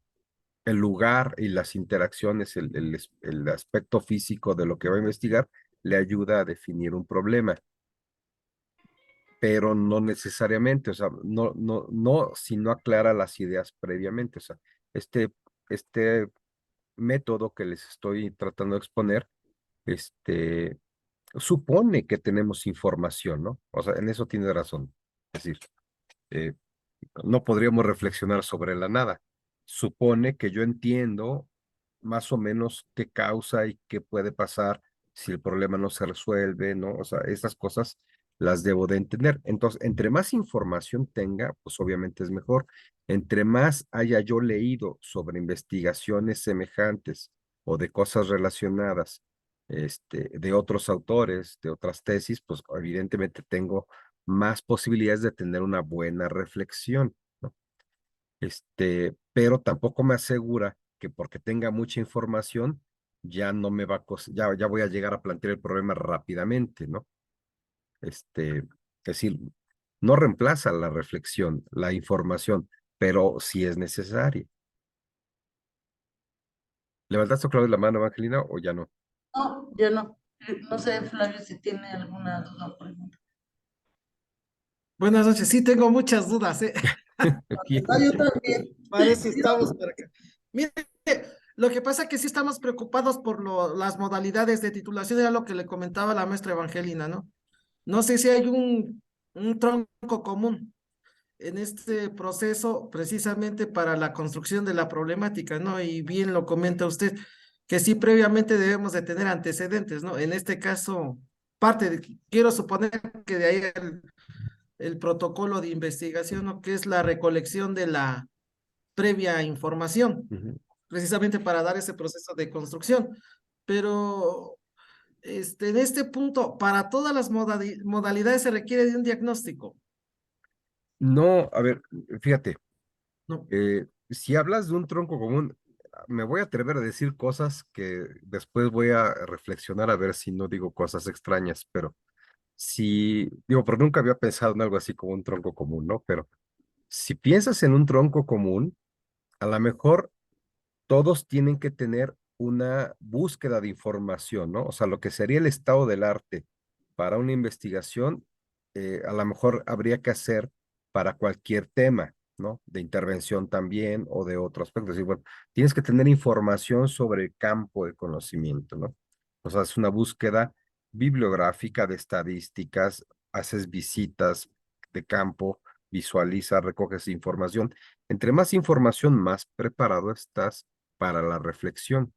el lugar y las interacciones, el aspecto físico de lo que va a investigar, le ayuda a definir un problema, pero no necesariamente, o sea, no si no aclara las ideas previamente, o sea, este, este método que les estoy tratando de exponer, este, supone que tenemos información, ¿no? O sea, en eso tiene razón. Es decir, eh, no podríamos reflexionar sobre la nada. Supone que yo entiendo más o menos qué causa y qué puede pasar si el problema no se resuelve, ¿no? O sea, esas cosas las debo de entender. Entonces, entre más información tenga, pues obviamente es mejor. Entre más haya yo leído sobre investigaciones semejantes o de cosas relacionadas, de otros autores, de otras tesis, pues evidentemente tengo más posibilidades de tener una buena reflexión, ¿no? Pero tampoco me asegura que porque tenga mucha información, ya no me va a, ya voy a llegar a plantear el problema rápidamente, ¿no? Es decir, no reemplaza la reflexión, la información, pero sí es necesaria. ¿Levantaste otra vez la mano, Evangelina, o ya no? No, yo no. No sé, Flavio, si tiene alguna duda o pregunta. Buenas noches, sí tengo muchas dudas, ¿eh? Aquí. Ah, yo también. Para eso estamos para acá. Mire, lo que pasa es que sí estamos preocupados por las modalidades de titulación, era lo que le comentaba la maestra Evangelina, ¿no? No sé si hay un tronco común en este proceso precisamente para la construcción de la problemática, ¿no? Y bien lo comenta usted, que sí previamente debemos de tener antecedentes, ¿no? En este caso, quiero suponer que de ahí el protocolo de investigación, ¿no? Que es la recolección de la previa información, Ujú. precisamente para dar ese proceso de construcción. Pero en este punto, para todas las modalidades se requiere de un diagnóstico, No, a ver, fíjate, ¿no? si hablas de un tronco común, me voy a atrever a decir cosas que después voy a reflexionar a ver si no digo cosas extrañas, pero si, digo, porque nunca había pensado en algo así como un tronco común, ¿no? Pero si piensas en un tronco común, a lo mejor todos tienen que tener una búsqueda de información, ¿no? O sea, lo que sería el estado del arte para una investigación, a lo mejor habría que hacer para cualquier tema. ¿no? De intervención también o de otro aspecto. Es decir, bueno, tienes que tener información sobre el campo de conocimiento, ¿no? O sea, es una búsqueda bibliográfica de estadísticas, haces visitas de campo, visualizas, recoges información. Entre más información, más preparado estás para la reflexión.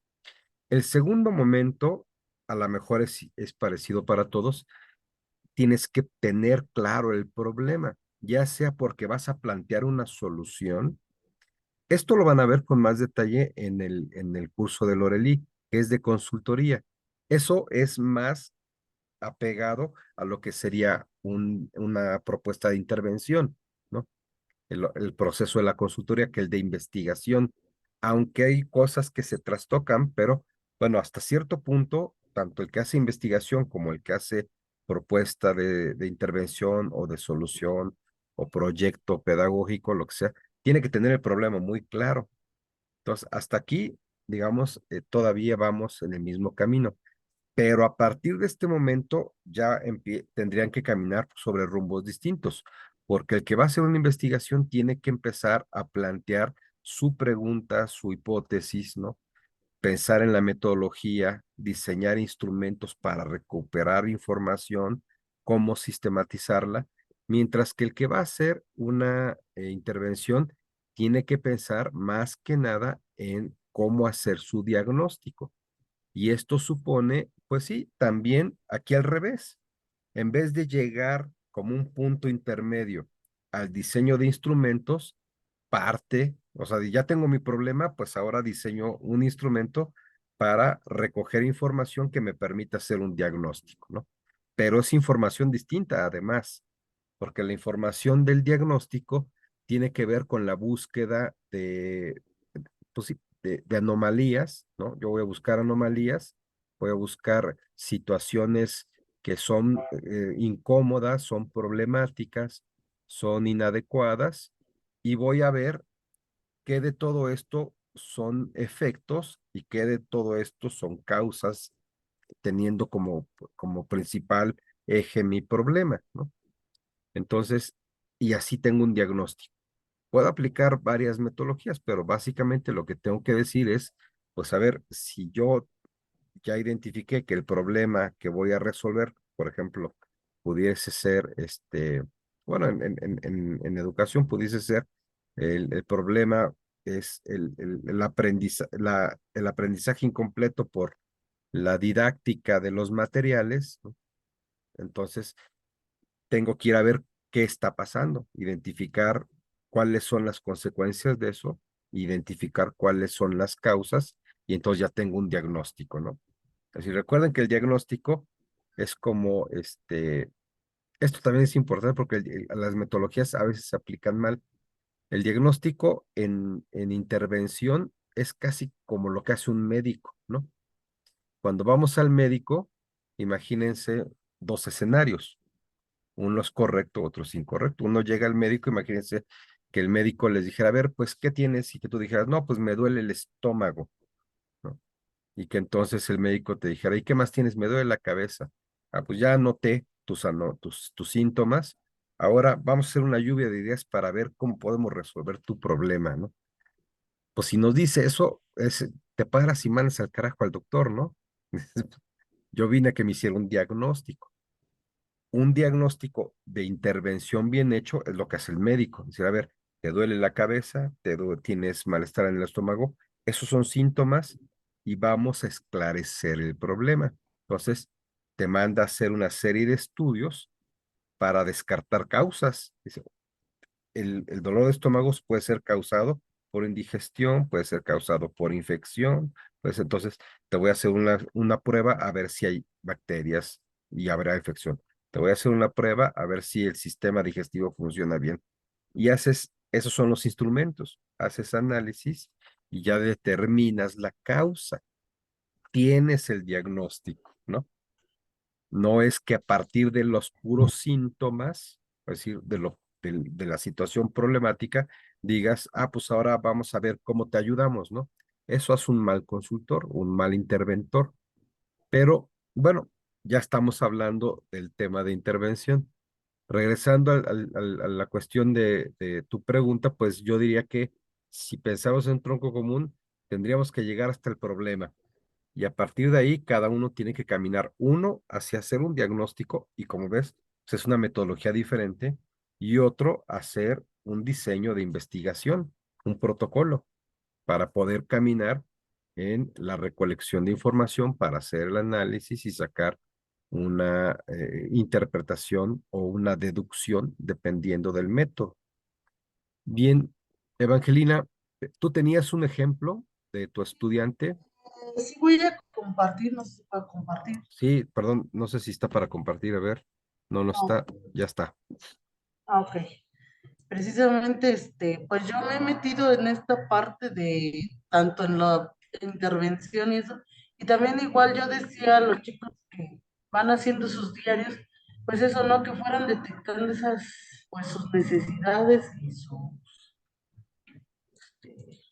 El segundo momento, a lo mejor es parecido para todos, tienes que tener claro el problema, ya sea porque vas a plantear una solución. Esto lo van a ver con más detalle en el curso de Lorelí, que es de consultoría. Eso es más apegado a lo que sería una propuesta de intervención, ¿no? El proceso de la consultoría que el de investigación, aunque hay cosas que se trastocan, pero bueno, hasta cierto punto, tanto el que hace investigación como el que hace propuesta de intervención o de solución o proyecto pedagógico, lo que sea, tiene que tener el problema muy claro. Entonces, hasta aquí, digamos, todavía vamos en el mismo camino. Pero a partir de este momento ya tendrían que caminar sobre rumbos distintos, porque el que va a hacer una investigación tiene que empezar a plantear su pregunta, su hipótesis, ¿no? Pensar en la metodología, diseñar instrumentos para recuperar información, cómo sistematizarla, mientras que el que va a hacer una intervención tiene que pensar más que nada en cómo hacer su diagnóstico. Y esto supone, pues sí, también aquí al revés, en vez de llegar como un punto intermedio al diseño de instrumentos, parte, o sea, ya tengo mi problema, pues ahora diseño un instrumento para recoger información que me permita hacer un diagnóstico, ¿no? Pero es información distinta, además, porque la información del diagnóstico tiene que ver con la búsqueda pues sí, de anomalías, ¿no? Yo voy a buscar anomalías, voy a buscar situaciones que son incómodas, son problemáticas, son inadecuadas, y voy a ver qué de todo esto son efectos y qué de todo esto son causas, teniendo como principal eje mi problema, ¿no? Entonces, y así tengo un diagnóstico. Puedo aplicar varias metodologías, pero básicamente lo que tengo que decir es, pues a ver, si yo ya identifiqué que el problema que voy a resolver, por ejemplo, pudiese ser, bueno, en educación pudiese ser, el problema es el aprendizaje incompleto por la didáctica de los materiales, ¿no? Entonces, tengo que ir a ver qué está pasando, identificar cuáles son las consecuencias de eso, identificar cuáles son las causas, y entonces ya tengo un diagnóstico, ¿no? Así recuerden que el diagnóstico es como, esto también es importante porque las metodologías a veces se aplican mal. El diagnóstico en intervención es casi como lo que hace un médico, ¿no? Cuando vamos al médico, imagínense dos escenarios. Uno es correcto, otro es incorrecto. Uno llega al médico, imagínense que el médico les dijera, a ver, pues, ¿qué tienes? Y que tú dijeras, no, pues me duele el estómago, ¿no? Y que entonces el médico te dijera, ¿y qué más tienes? Me duele la cabeza. Ah, pues ya anoté tus síntomas. Ahora vamos a hacer una lluvia de ideas para ver cómo podemos resolver tu problema, ¿no? Pues si nos dice eso, te paras y mandas al carajo al doctor, ¿no? Yo vine a que me hiciera un diagnóstico. Un diagnóstico de intervención bien hecho es lo que hace el médico. Decir, a ver, te duele la cabeza, tienes malestar en el estómago, esos son síntomas y vamos a esclarecer el problema. Entonces, te manda a hacer una serie de estudios para descartar causas. Dice, el dolor de estómago puede ser causado por indigestión, puede ser causado por infección, pues entonces te voy a hacer una prueba a ver si hay bacterias y habrá infección. Te voy a hacer una prueba a ver si el sistema digestivo funciona bien. Y esos son los instrumentos, haces análisis y ya determinas la causa. Tienes el diagnóstico, ¿no? No es que a partir de los puros síntomas, es decir, de la situación problemática, digas, ah, pues ahora vamos a ver cómo te ayudamos, ¿no? Eso es un mal consultor, un mal interventor. Pero bueno, ya estamos hablando del tema de intervención. Regresando a la cuestión de tu pregunta, pues yo diría que si pensamos en un tronco común, tendríamos que llegar hasta el problema. Y a partir de ahí, cada uno tiene que caminar uno hacia hacer un diagnóstico y como ves, pues es una metodología diferente y otro hacer un diseño de investigación, un protocolo para poder caminar en la recolección de información para hacer el análisis y sacar una interpretación o una deducción dependiendo del método. Bien, Evangelina, tú tenías un ejemplo de tu estudiante. Sí voy a compartir, no sé si puedo compartir. Sí, perdón, no sé si está para compartir, a ver. No, no No. está, ya está. Ah, ok. Precisamente, pues yo me he metido en esta parte de tanto en la intervención y eso, y también igual yo decía a los chicos que van haciendo sus diarios, pues eso, ¿no? Que fueran detectando esas, pues sus necesidades y su,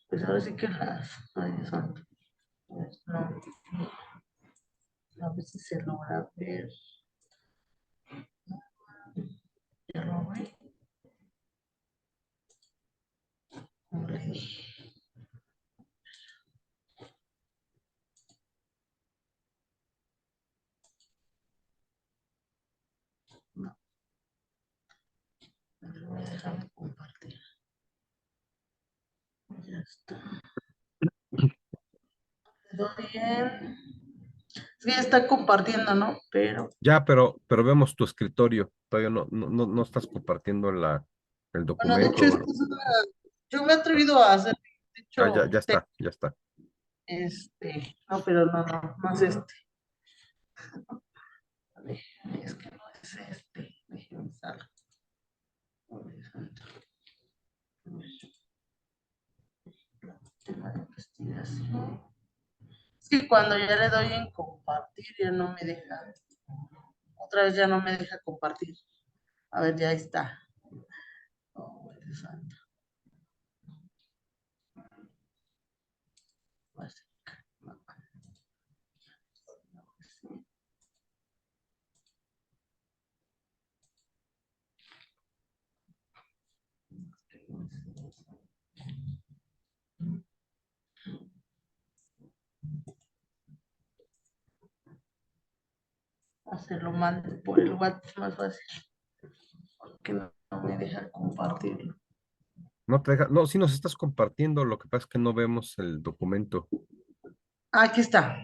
pues ahora sí que las, ay, Dios santo, pues, no, a ver si se logra ver, ya lo ve, como le dije, no, voy a dejar de compartir, ya está, todo bien. Sí, está compartiendo, ¿no? Pero, Ya, pero vemos tu escritorio. Todavía no estás compartiendo el bueno, de documento. hecho, yo me he atrevido a hacer, de Ah, hecho, ya está, ya está. no, pero no es este. Es que no es este. Déjenme salgo. Tema de investigación. Es que cuando ya le doy en compartir, ya no me deja. Otra vez ya no me deja compartir. A ver, ya está. Oh, Dios santo. Hacerlo mal por el WhatsApp más fácil. Porque no me deja compartirlo. No te deja, no, sí nos estás compartiendo, lo que pasa es que no vemos el documento. Ah, aquí está.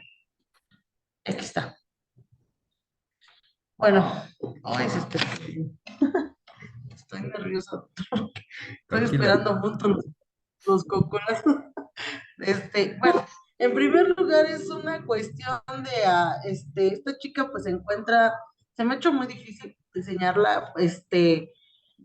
Aquí está. Bueno, ay, estoy nerviosa. Estoy Tranquila. esperando junto los cocolas. Bueno, en primer lugar es una cuestión de, esta chica pues se encuentra, se me ha hecho muy difícil diseñarla,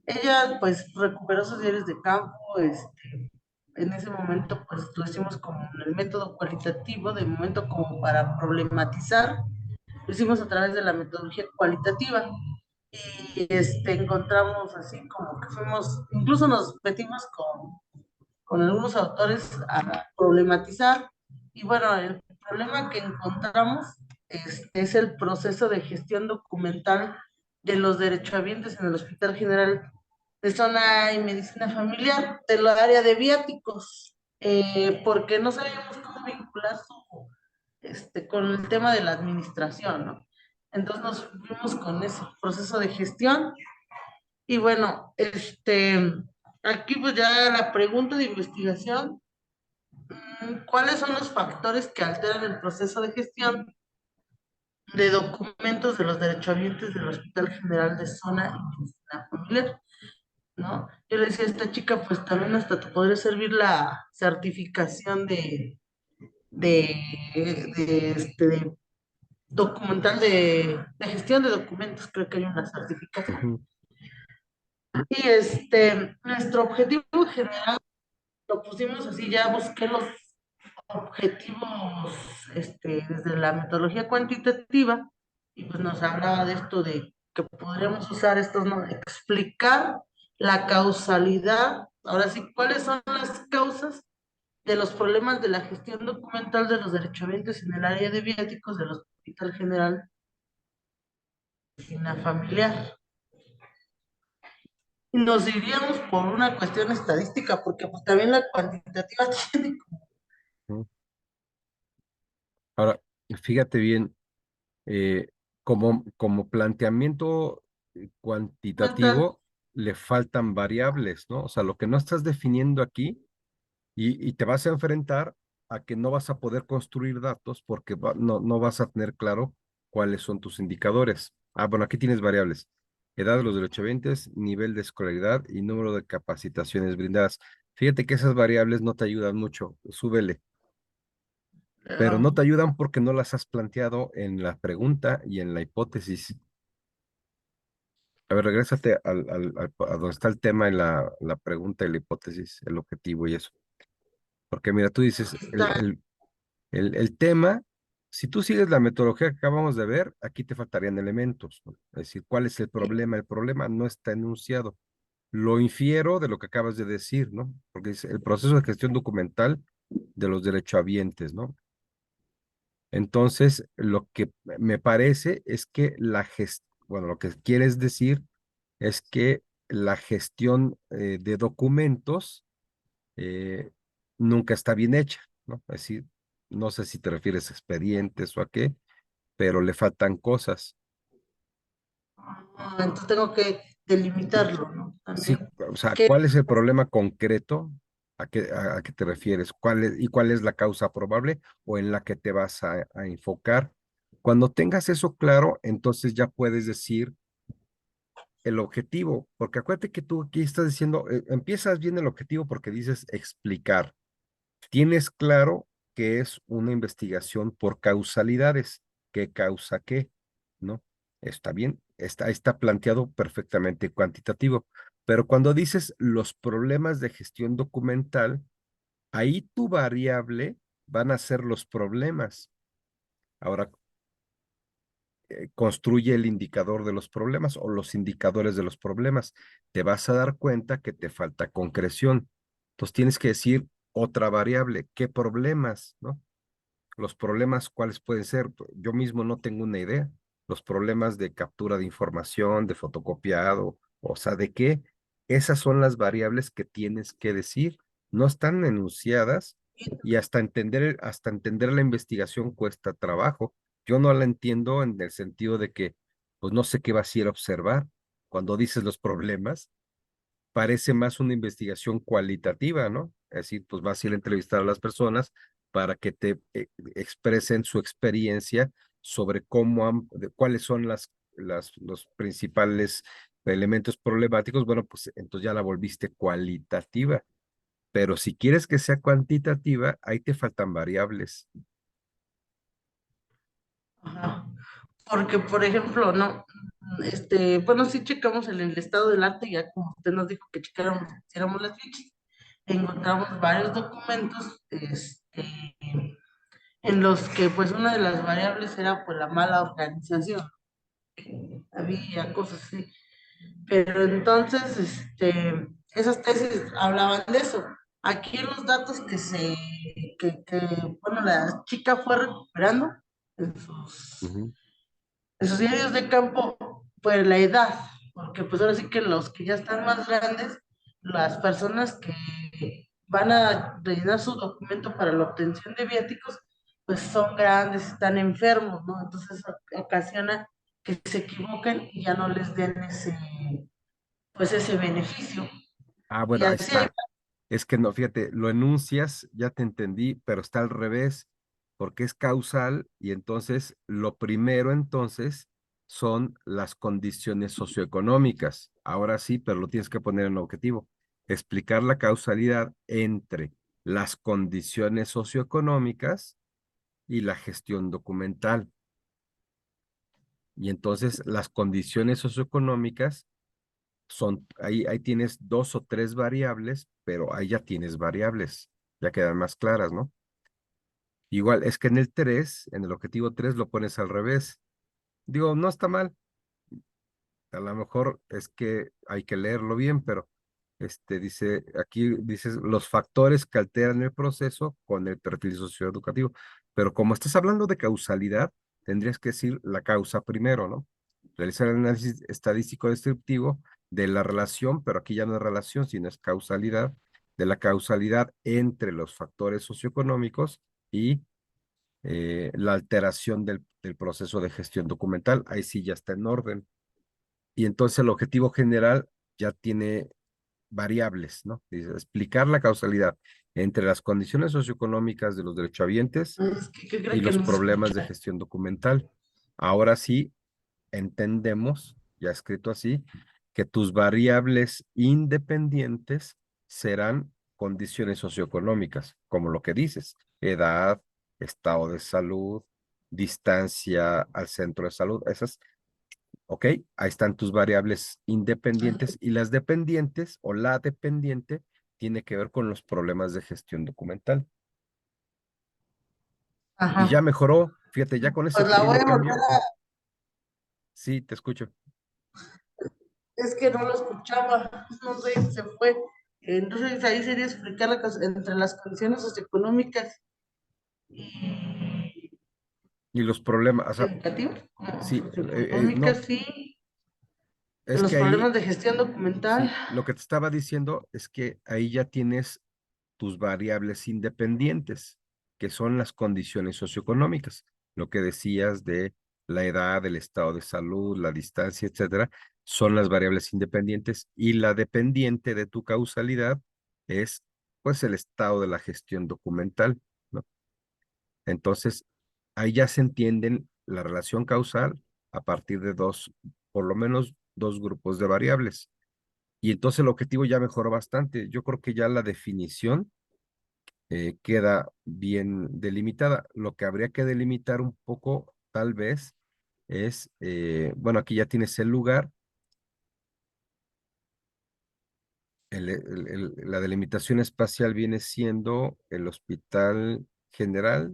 ella pues recuperó sus diarios de campo, en ese momento pues lo hicimos como en el método cualitativo, de momento como para problematizar, lo hicimos a través de la metodología cualitativa y encontramos así como que fuimos, incluso nos metimos con algunos autores a problematizar. Y bueno, el problema que encontramos es el proceso de gestión documental de los derechohabientes en el Hospital General de Zona y Medicina Familiar, de la área de viáticos, porque no sabíamos cómo vincular con el tema de la administración, ¿no? Entonces nos fuimos con ese proceso de gestión y bueno, aquí pues ya la pregunta de investigación, ¿cuáles son los factores que alteran el proceso de gestión de documentos de los derechohabientes del Hospital General de Zona y Medicina Familiar? ¿No? Yo le decía a esta chica, pues también hasta te podría servir la certificación de, de documental de gestión de documentos, creo que hay una certificación. Ujú. Y nuestro objetivo general lo pusimos así, ya busqué los objetivos desde la metodología cuantitativa y pues nos hablaba de esto de que podríamos usar estos, ¿no? Explicar la causalidad, ahora sí, cuáles son las causas de los problemas de la gestión documental de los derechohabientes en el área de viáticos del Hospital General de Medicina Familiar. y nos iríamos por una cuestión estadística, porque pues también la cuantitativa tiene ¿no? Ahora, fíjate bien, como planteamiento cuenta. cuantitativo, le faltan variables, ¿no? O sea, lo que no estás definiendo aquí y te vas a enfrentar a que no vas a poder construir datos porque no vas a tener claro cuáles son tus indicadores. Ah, bueno, aquí tienes variables. Edad de los derechohabientes, nivel de escolaridad y número de capacitaciones brindadas. Fíjate que esas variables no te ayudan mucho. Súbele, pero no te ayudan porque no las has planteado en la pregunta y en la hipótesis. A ver, regrésate a donde está el tema en la pregunta y la hipótesis, el objetivo y eso. Porque mira, tú dices, Está, el tema, si tú sigues la metodología que acabamos de ver, aquí te faltarían elementos, ¿no? Es decir, ¿cuál es el problema? El problema no está enunciado. Lo infiero de lo que acabas de decir, ¿no? Porque es el proceso de gestión documental de los derechohabientes, ¿no? Entonces, lo que me parece es que bueno, lo que quieres decir es que la gestión de documentos eh, nunca está bien hecha, ¿no? Es decir, no sé si te refieres a expedientes o a qué, pero le faltan cosas. entonces tengo que delimitarlo, ¿no? Sí, También. o sea, Que ¿cuál es el problema concreto? A qué te refieres? ¿Cuál es la causa probable o en la que te vas a enfocar? Cuando tengas eso claro, entonces ya puedes decir el objetivo, porque acuérdate que tú aquí estás diciendo, empiezas bien el objetivo porque dices explicar. Tienes claro que es una investigación por causalidades, qué causa qué, ¿no? Está bien, está planteado perfectamente cuantitativo, pero cuando dices los problemas de gestión documental, ahí tu variable van a ser los problemas. Ahora, construye el indicador de los problemas o los indicadores de los problemas. Te vas a dar cuenta que te falta concreción. Entonces tienes que decir otra variable, ¿qué problemas, no? Los problemas, ¿cuáles pueden ser? Yo mismo no tengo una idea. Los problemas de captura de información, de fotocopiado, o sea, ¿de qué? Esas son las variables que tienes que decir. No están enunciadas y hasta entender la investigación cuesta trabajo. Yo no la entiendo en el sentido de que, pues no sé qué vas a ir a observar cuando dices los problemas parece más una investigación cualitativa, ¿no? Es decir, pues vas a ir a entrevistar a las personas para que te expresen su experiencia sobre cuáles son los principales elementos problemáticos. Bueno, pues entonces ya la volviste cualitativa. Pero si quieres que sea cuantitativa, ahí te faltan variables. ajá. Porque, por ejemplo, no, bueno, sí checamos en el estado del arte, ya como usted nos dijo que checáramos, hiciéramos las fichas, encontramos varios documentos, en los que pues una de las variables era pues la mala organización, había cosas así, pero entonces, esas tesis hablaban de eso. Aquí los datos bueno, la chica fue recuperando en Ujú. sus diarios de campo, pues la edad, porque pues ahora sí que los que ya están más grandes, las personas que van a rellenar su documento para la obtención de viáticos, pues son grandes, están enfermos, ¿no? Entonces ocasiona que se equivoquen y ya no les den pues ese beneficio. Ah, Y bueno, ahí así hay, está. Es que no, fíjate, lo enuncias, ya te entendí, pero está al revés, porque es causal y entonces lo primero entonces son las condiciones socioeconómicas. Ahora sí, pero lo tienes que poner en objetivo. Explicar la causalidad entre las condiciones socioeconómicas y la gestión documental. Y entonces las condiciones socioeconómicas ahí tienes dos o tres variables, pero ahí ya tienes variables, ya quedan más claras, ¿no? Igual, es que en el 3 en el objetivo 3 lo pones al revés. Digo, no está mal, a lo mejor es que hay que leerlo bien, pero aquí dices los factores que alteran el proceso con el perfil socioeducativo, pero como estás hablando de causalidad, tendrías que decir la causa primero, ¿no? Realizar el análisis estadístico descriptivo de la relación, pero aquí ya no es relación, sino es causalidad, de la causalidad entre los factores socioeconómicos y la alteración del proceso de gestión documental. Ahí sí ya está en orden. Y entonces el objetivo general ya tiene variables, ¿no? Dice, explicar la causalidad entre las condiciones socioeconómicas de los derechohabientes Es que, ¿qué y cree que los no se problemas de escucha? gestión documental. Ahora sí entendemos, ya escrito así, que tus variables independientes serán condiciones socioeconómicas, como lo que dices, edad, estado de salud, distancia al centro de salud, esas, ok, ahí están tus variables independientes y las dependientes o la dependiente tiene que ver con los problemas de gestión documental. Y ya Ajá. mejoró, fíjate, ya con ese Pues la voy pequeño a volver cambio, a, sí, te escucho. es que no lo escuchaba, no sé, se fue. Entonces ahí sería explicar entre las condiciones socioeconómicas y Y los problemas, o sea, educativas, sí, no, socioeconómicas, sí, de es los que ahí, problemas de gestión documental. sí, lo que te estaba diciendo es que ahí ya tienes tus variables independientes, que son las condiciones socioeconómicas, lo que decías de la edad, el estado de salud, la distancia, etcétera, son las variables independientes y la dependiente de tu causalidad es, pues, el estado de la gestión documental, ¿no? Entonces, ahí ya se entienden la relación causal a partir de dos, por lo menos dos grupos de variables. Y entonces el objetivo ya mejoró bastante. Yo creo que ya la definición queda bien delimitada. Lo que habría que delimitar un poco, tal vez, es, bueno, aquí ya tienes el lugar, la delimitación espacial viene siendo el Hospital General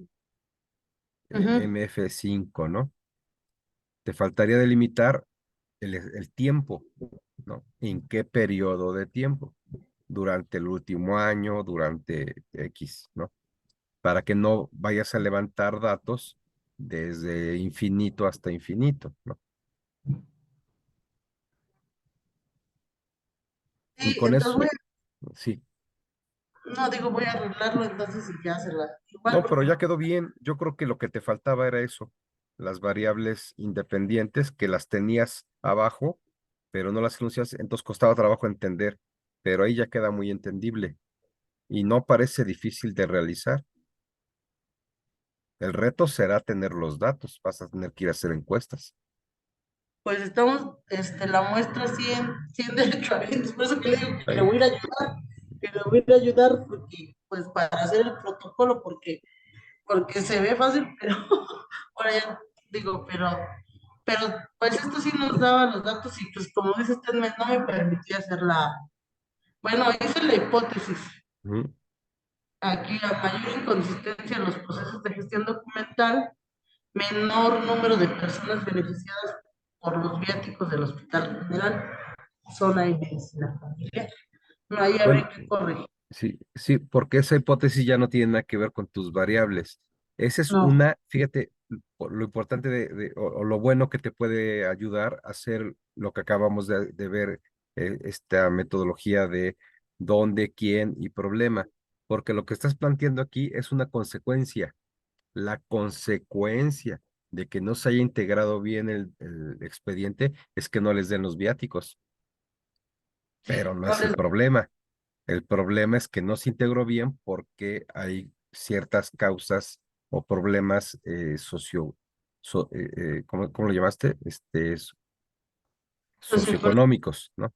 Ujú. MF5, ¿no? Te faltaría delimitar el tiempo, ¿no? ¿En qué periodo de tiempo? Durante el último año, durante X, ¿no? Para que no vayas a levantar datos desde infinito hasta infinito, ¿no? Y Sí, con entonces eso, sí. no digo, voy a arreglarlo entonces y ya se la, igual No, pero porque ya quedó bien. Yo creo que lo que te faltaba era eso, las variables independientes que las tenías abajo, pero no las enuncias, entonces costaba trabajo entender, pero ahí ya queda muy entendible y no parece difícil de realizar. El reto será tener los datos, vas a tener que ir a hacer encuestas. pues estamos, la muestra 100 derechohabientes, por eso que le digo que le Ahí. voy a ir a ayudar, que le voy a ir a ayudar porque, pues para hacer el protocolo, porque se ve fácil, pero por allá digo, pero pues esto sí nos daba los datos y pues como dice usted, no me permitía hacer bueno, hice la hipótesis. Ujú. Aquí a mayor inconsistencia en los procesos de gestión documental, menor número de personas beneficiadas por los viáticos del Hospital General, zona y medicina familiar. No, ahí habría Bueno, que corregir. sí, sí, porque esa hipótesis ya no tiene nada que ver con tus variables. Esa es No, una, fíjate, lo importante o lo bueno que te puede ayudar a hacer lo que acabamos de ver, esta metodología de dónde, quién y problema, porque lo que estás planteando aquí es una consecuencia. La consecuencia de que no se haya integrado bien el expediente es que no les den los viáticos, pero no no es el les, problema. El problema es que no se integró bien porque hay ciertas causas o problemas ¿cómo lo llamaste? Socioeconómicos, ¿no?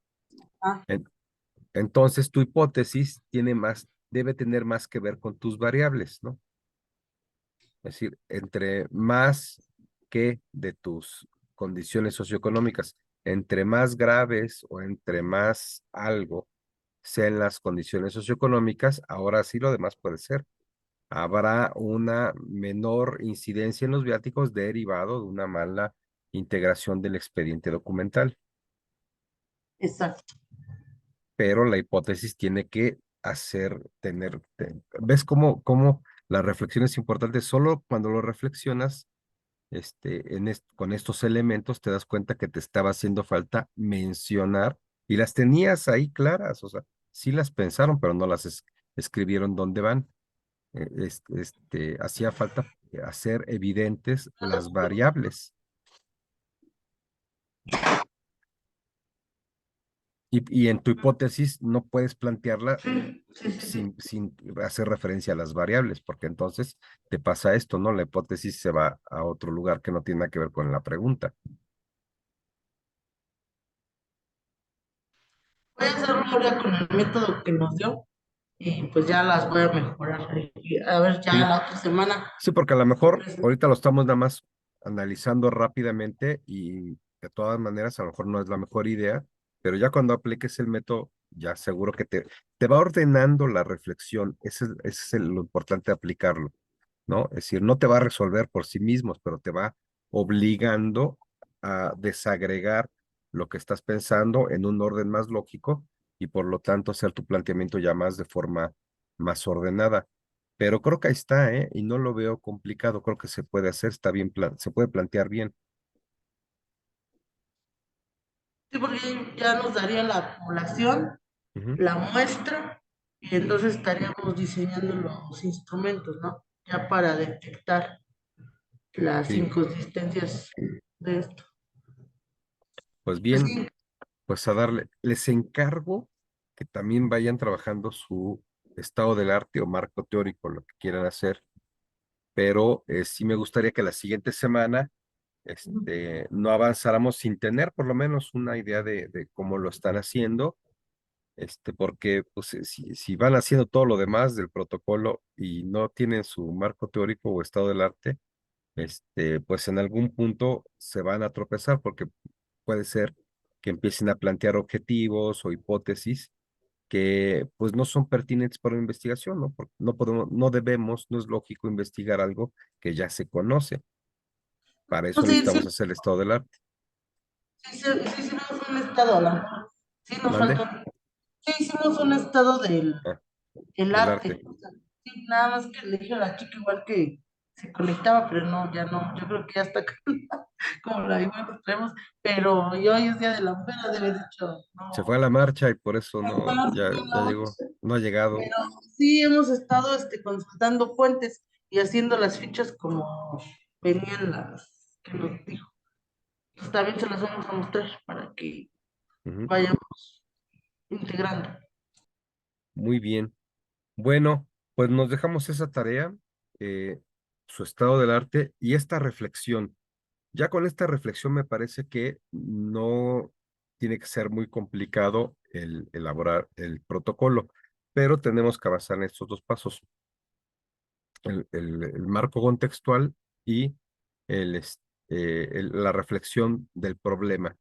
ah, En- Entonces, tu hipótesis debe tener más que ver con tus variables, ¿no? Es decir, entre más que de tus condiciones socioeconómicas, entre más graves o entre más algo sean las condiciones socioeconómicas, ahora sí lo demás puede ser. Habrá una menor incidencia en los viáticos derivado de una mala integración del expediente documental, exacto. pero la hipótesis tiene que ¿ves cómo la reflexión es importante? Solo cuando lo reflexionas, con estos elementos te das cuenta que te estaba haciendo falta mencionar Y las tenías ahí claras, o sea, sí las pensaron, pero no las escribieron dónde van. Hacía falta hacer evidentes las variables. Y en tu hipótesis no puedes plantearla Sí, sí, sí, sí. sin hacer referencia a las variables, porque entonces te pasa esto, ¿no? La hipótesis se va a otro lugar que no tiene nada que ver con la pregunta. Voy a hacerlo ahora con el método que nos dio y pues ya las voy a mejorar. Y a ver, ya Sí, la otra semana. sí, porque a lo mejor ahorita lo estamos nada más analizando rápidamente y de todas maneras a lo mejor no es la mejor idea, pero ya cuando apliques el método, ya seguro que te va ordenando la reflexión. Ese es lo importante de aplicarlo, ¿no? Es decir, no te va a resolver por sí mismos, pero te va obligando a desagregar lo que estás pensando en un orden más lógico y por lo tanto hacer tu planteamiento ya más de forma más ordenada. Pero creo que ahí está, ¿eh? Y no lo veo complicado, creo que se puede hacer, está bien, se puede plantear bien. Sí, porque ya nos daría la población, Ujú. la muestra, y entonces estaríamos diseñando los instrumentos, ¿no? Ya para detectar las Sí, inconsistencias de esto. pues Pues bien, sí, pues a darle, les encargo que también vayan trabajando su estado del arte o marco teórico, lo que quieran hacer, pero sí me gustaría que la siguiente semana no avanzáramos sin tener por lo menos una idea de cómo lo están haciendo, porque pues, si van haciendo todo lo demás del protocolo y no tienen su marco teórico o estado del arte, pues en algún punto se van a tropezar porque puede ser que empiecen a plantear objetivos o hipótesis que pues no son pertinentes para la investigación, ¿no? Porque no podemos, no debemos, no es lógico investigar algo que ya se conoce. Para eso sí, sí, necesitamos hacer el estado del arte. sí, sí, sí hicimos un estado, a lo mejor. Sí, nos ¿Mande? faltó. Sí, hicimos un estado Ah, del del arte. arte. O sea, sí, nada más que le dije a la chica igual que se conectaba, pero no, ya no. Yo creo que ya está como la igual nos traemos. Pero yo hoy es Día de la Mujer, la debe de hecho, Se fue a no. la marcha y por eso No, no, ya no, llegó, no ha llegado. pero sí hemos estado consultando fuentes y haciendo las fichas como venían las que nos dijo. Entonces, también se las vamos a mostrar para que Ujú. vayamos integrando. Muy bien. Bueno, pues nos dejamos esa tarea, eh, su estado del arte y esta reflexión. Ya con esta reflexión me parece que no tiene que ser muy complicado el elaborar el protocolo, pero tenemos que avanzar en estos dos pasos, el marco contextual y la reflexión del problema.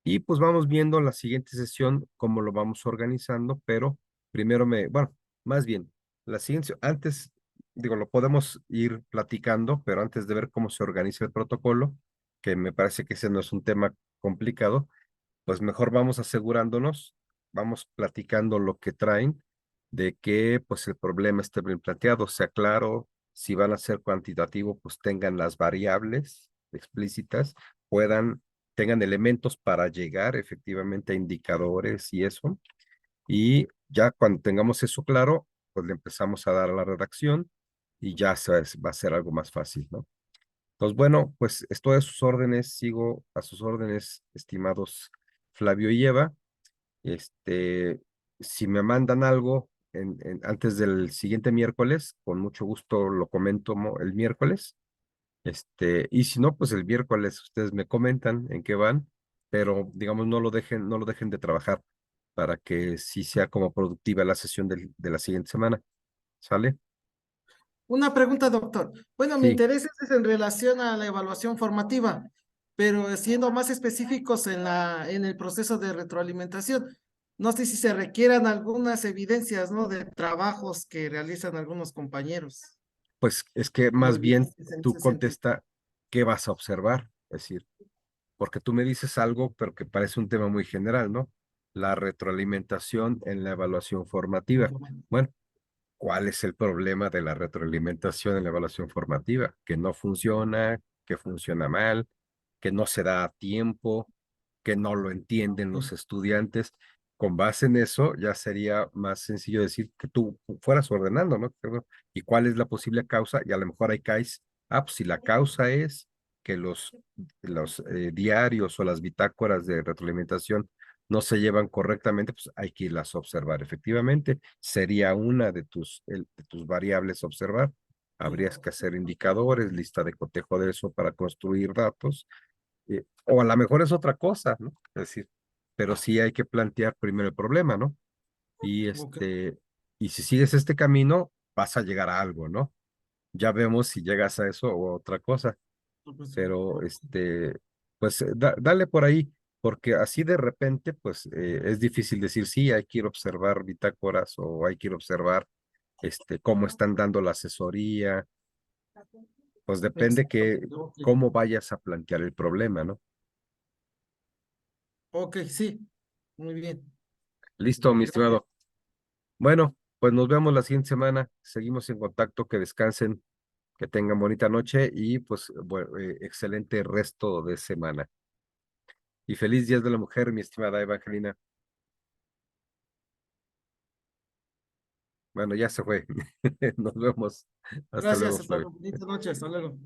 Y pues vamos viendo en la siguiente sesión cómo lo vamos organizando, pero primero bueno, más bien, la siguiente, antes, digo, lo podemos ir platicando, pero antes de ver cómo se organiza el protocolo, que me parece que ese no es un tema complicado, pues mejor vamos asegurándonos, vamos platicando lo que traen, de que pues el problema esté bien planteado, sea claro, si van a ser cuantitativo, pues tengan las variables explícitas, tengan elementos para llegar efectivamente a indicadores y eso, y ya cuando tengamos eso claro, pues le empezamos a dar a la redacción y ya va a ser algo más fácil, ¿no? Entonces, bueno, pues estoy a sus órdenes, sigo a sus órdenes, estimados Flavio y Eva. Este, si me mandan algo antes del siguiente miércoles, con mucho gusto lo comento el miércoles. Y si no, pues el miércoles ustedes me comentan en qué van, pero digamos, no lo dejen de trabajar para que sí sea como productiva la sesión de la siguiente semana. ¿Sale? Una pregunta, doctor. Bueno, mi Sí, interés es en relación a la evaluación formativa, pero siendo más específicos en el proceso de retroalimentación. No sé si se requieran algunas evidencias, ¿no? De trabajos que realizan algunos compañeros pues es que o más bien evidencias en tú ese sentido. contesta qué vas a observar. Es decir, porque tú me dices algo, pero que parece un tema muy general, ¿no? La retroalimentación en la evaluación formativa. Bueno, ¿cuál es el problema de la retroalimentación en la evaluación formativa? Que no funciona, que funciona mal, que no se da a tiempo, que no lo entienden los estudiantes. Con base en eso, ya sería más sencillo decir que tú fueras ordenando, ¿no? ¿Y cuál es la posible causa? Y a lo mejor ahí caes, pues si la causa es que los diarios o las bitácoras de retroalimentación no se llevan correctamente, pues hay que irlas a observar. Efectivamente, sería una de tus variables a observar. Habrías que hacer indicadores, lista de cotejo de eso para construir datos, o a lo mejor es otra cosa, ¿no? Es decir, pero sí hay que plantear primero el problema, ¿no? Y Ok, y si sigues este camino, vas a llegar a algo, ¿no? Ya vemos si llegas a eso o a otra cosa, pues, pero ok, pues dale por ahí, porque así de repente, pues es difícil decir, sí, hay que ir a observar bitácoras o hay que ir a observar, cómo están dando la asesoría, pues depende que, exactamente, ok. cómo vayas a plantear el problema, ¿no? Ok, sí, muy bien. Listo, mi Gracias. estimado. Bueno, pues nos vemos la siguiente semana. Seguimos en contacto, que descansen, que tengan bonita noche y pues excelente resto de semana. Y feliz Día de la Mujer, mi estimada Evangelina. Bueno, ya se fue. Nos vemos. Hasta Gracias, luego, hasta Flavio. luego. Bonita noche, hasta luego.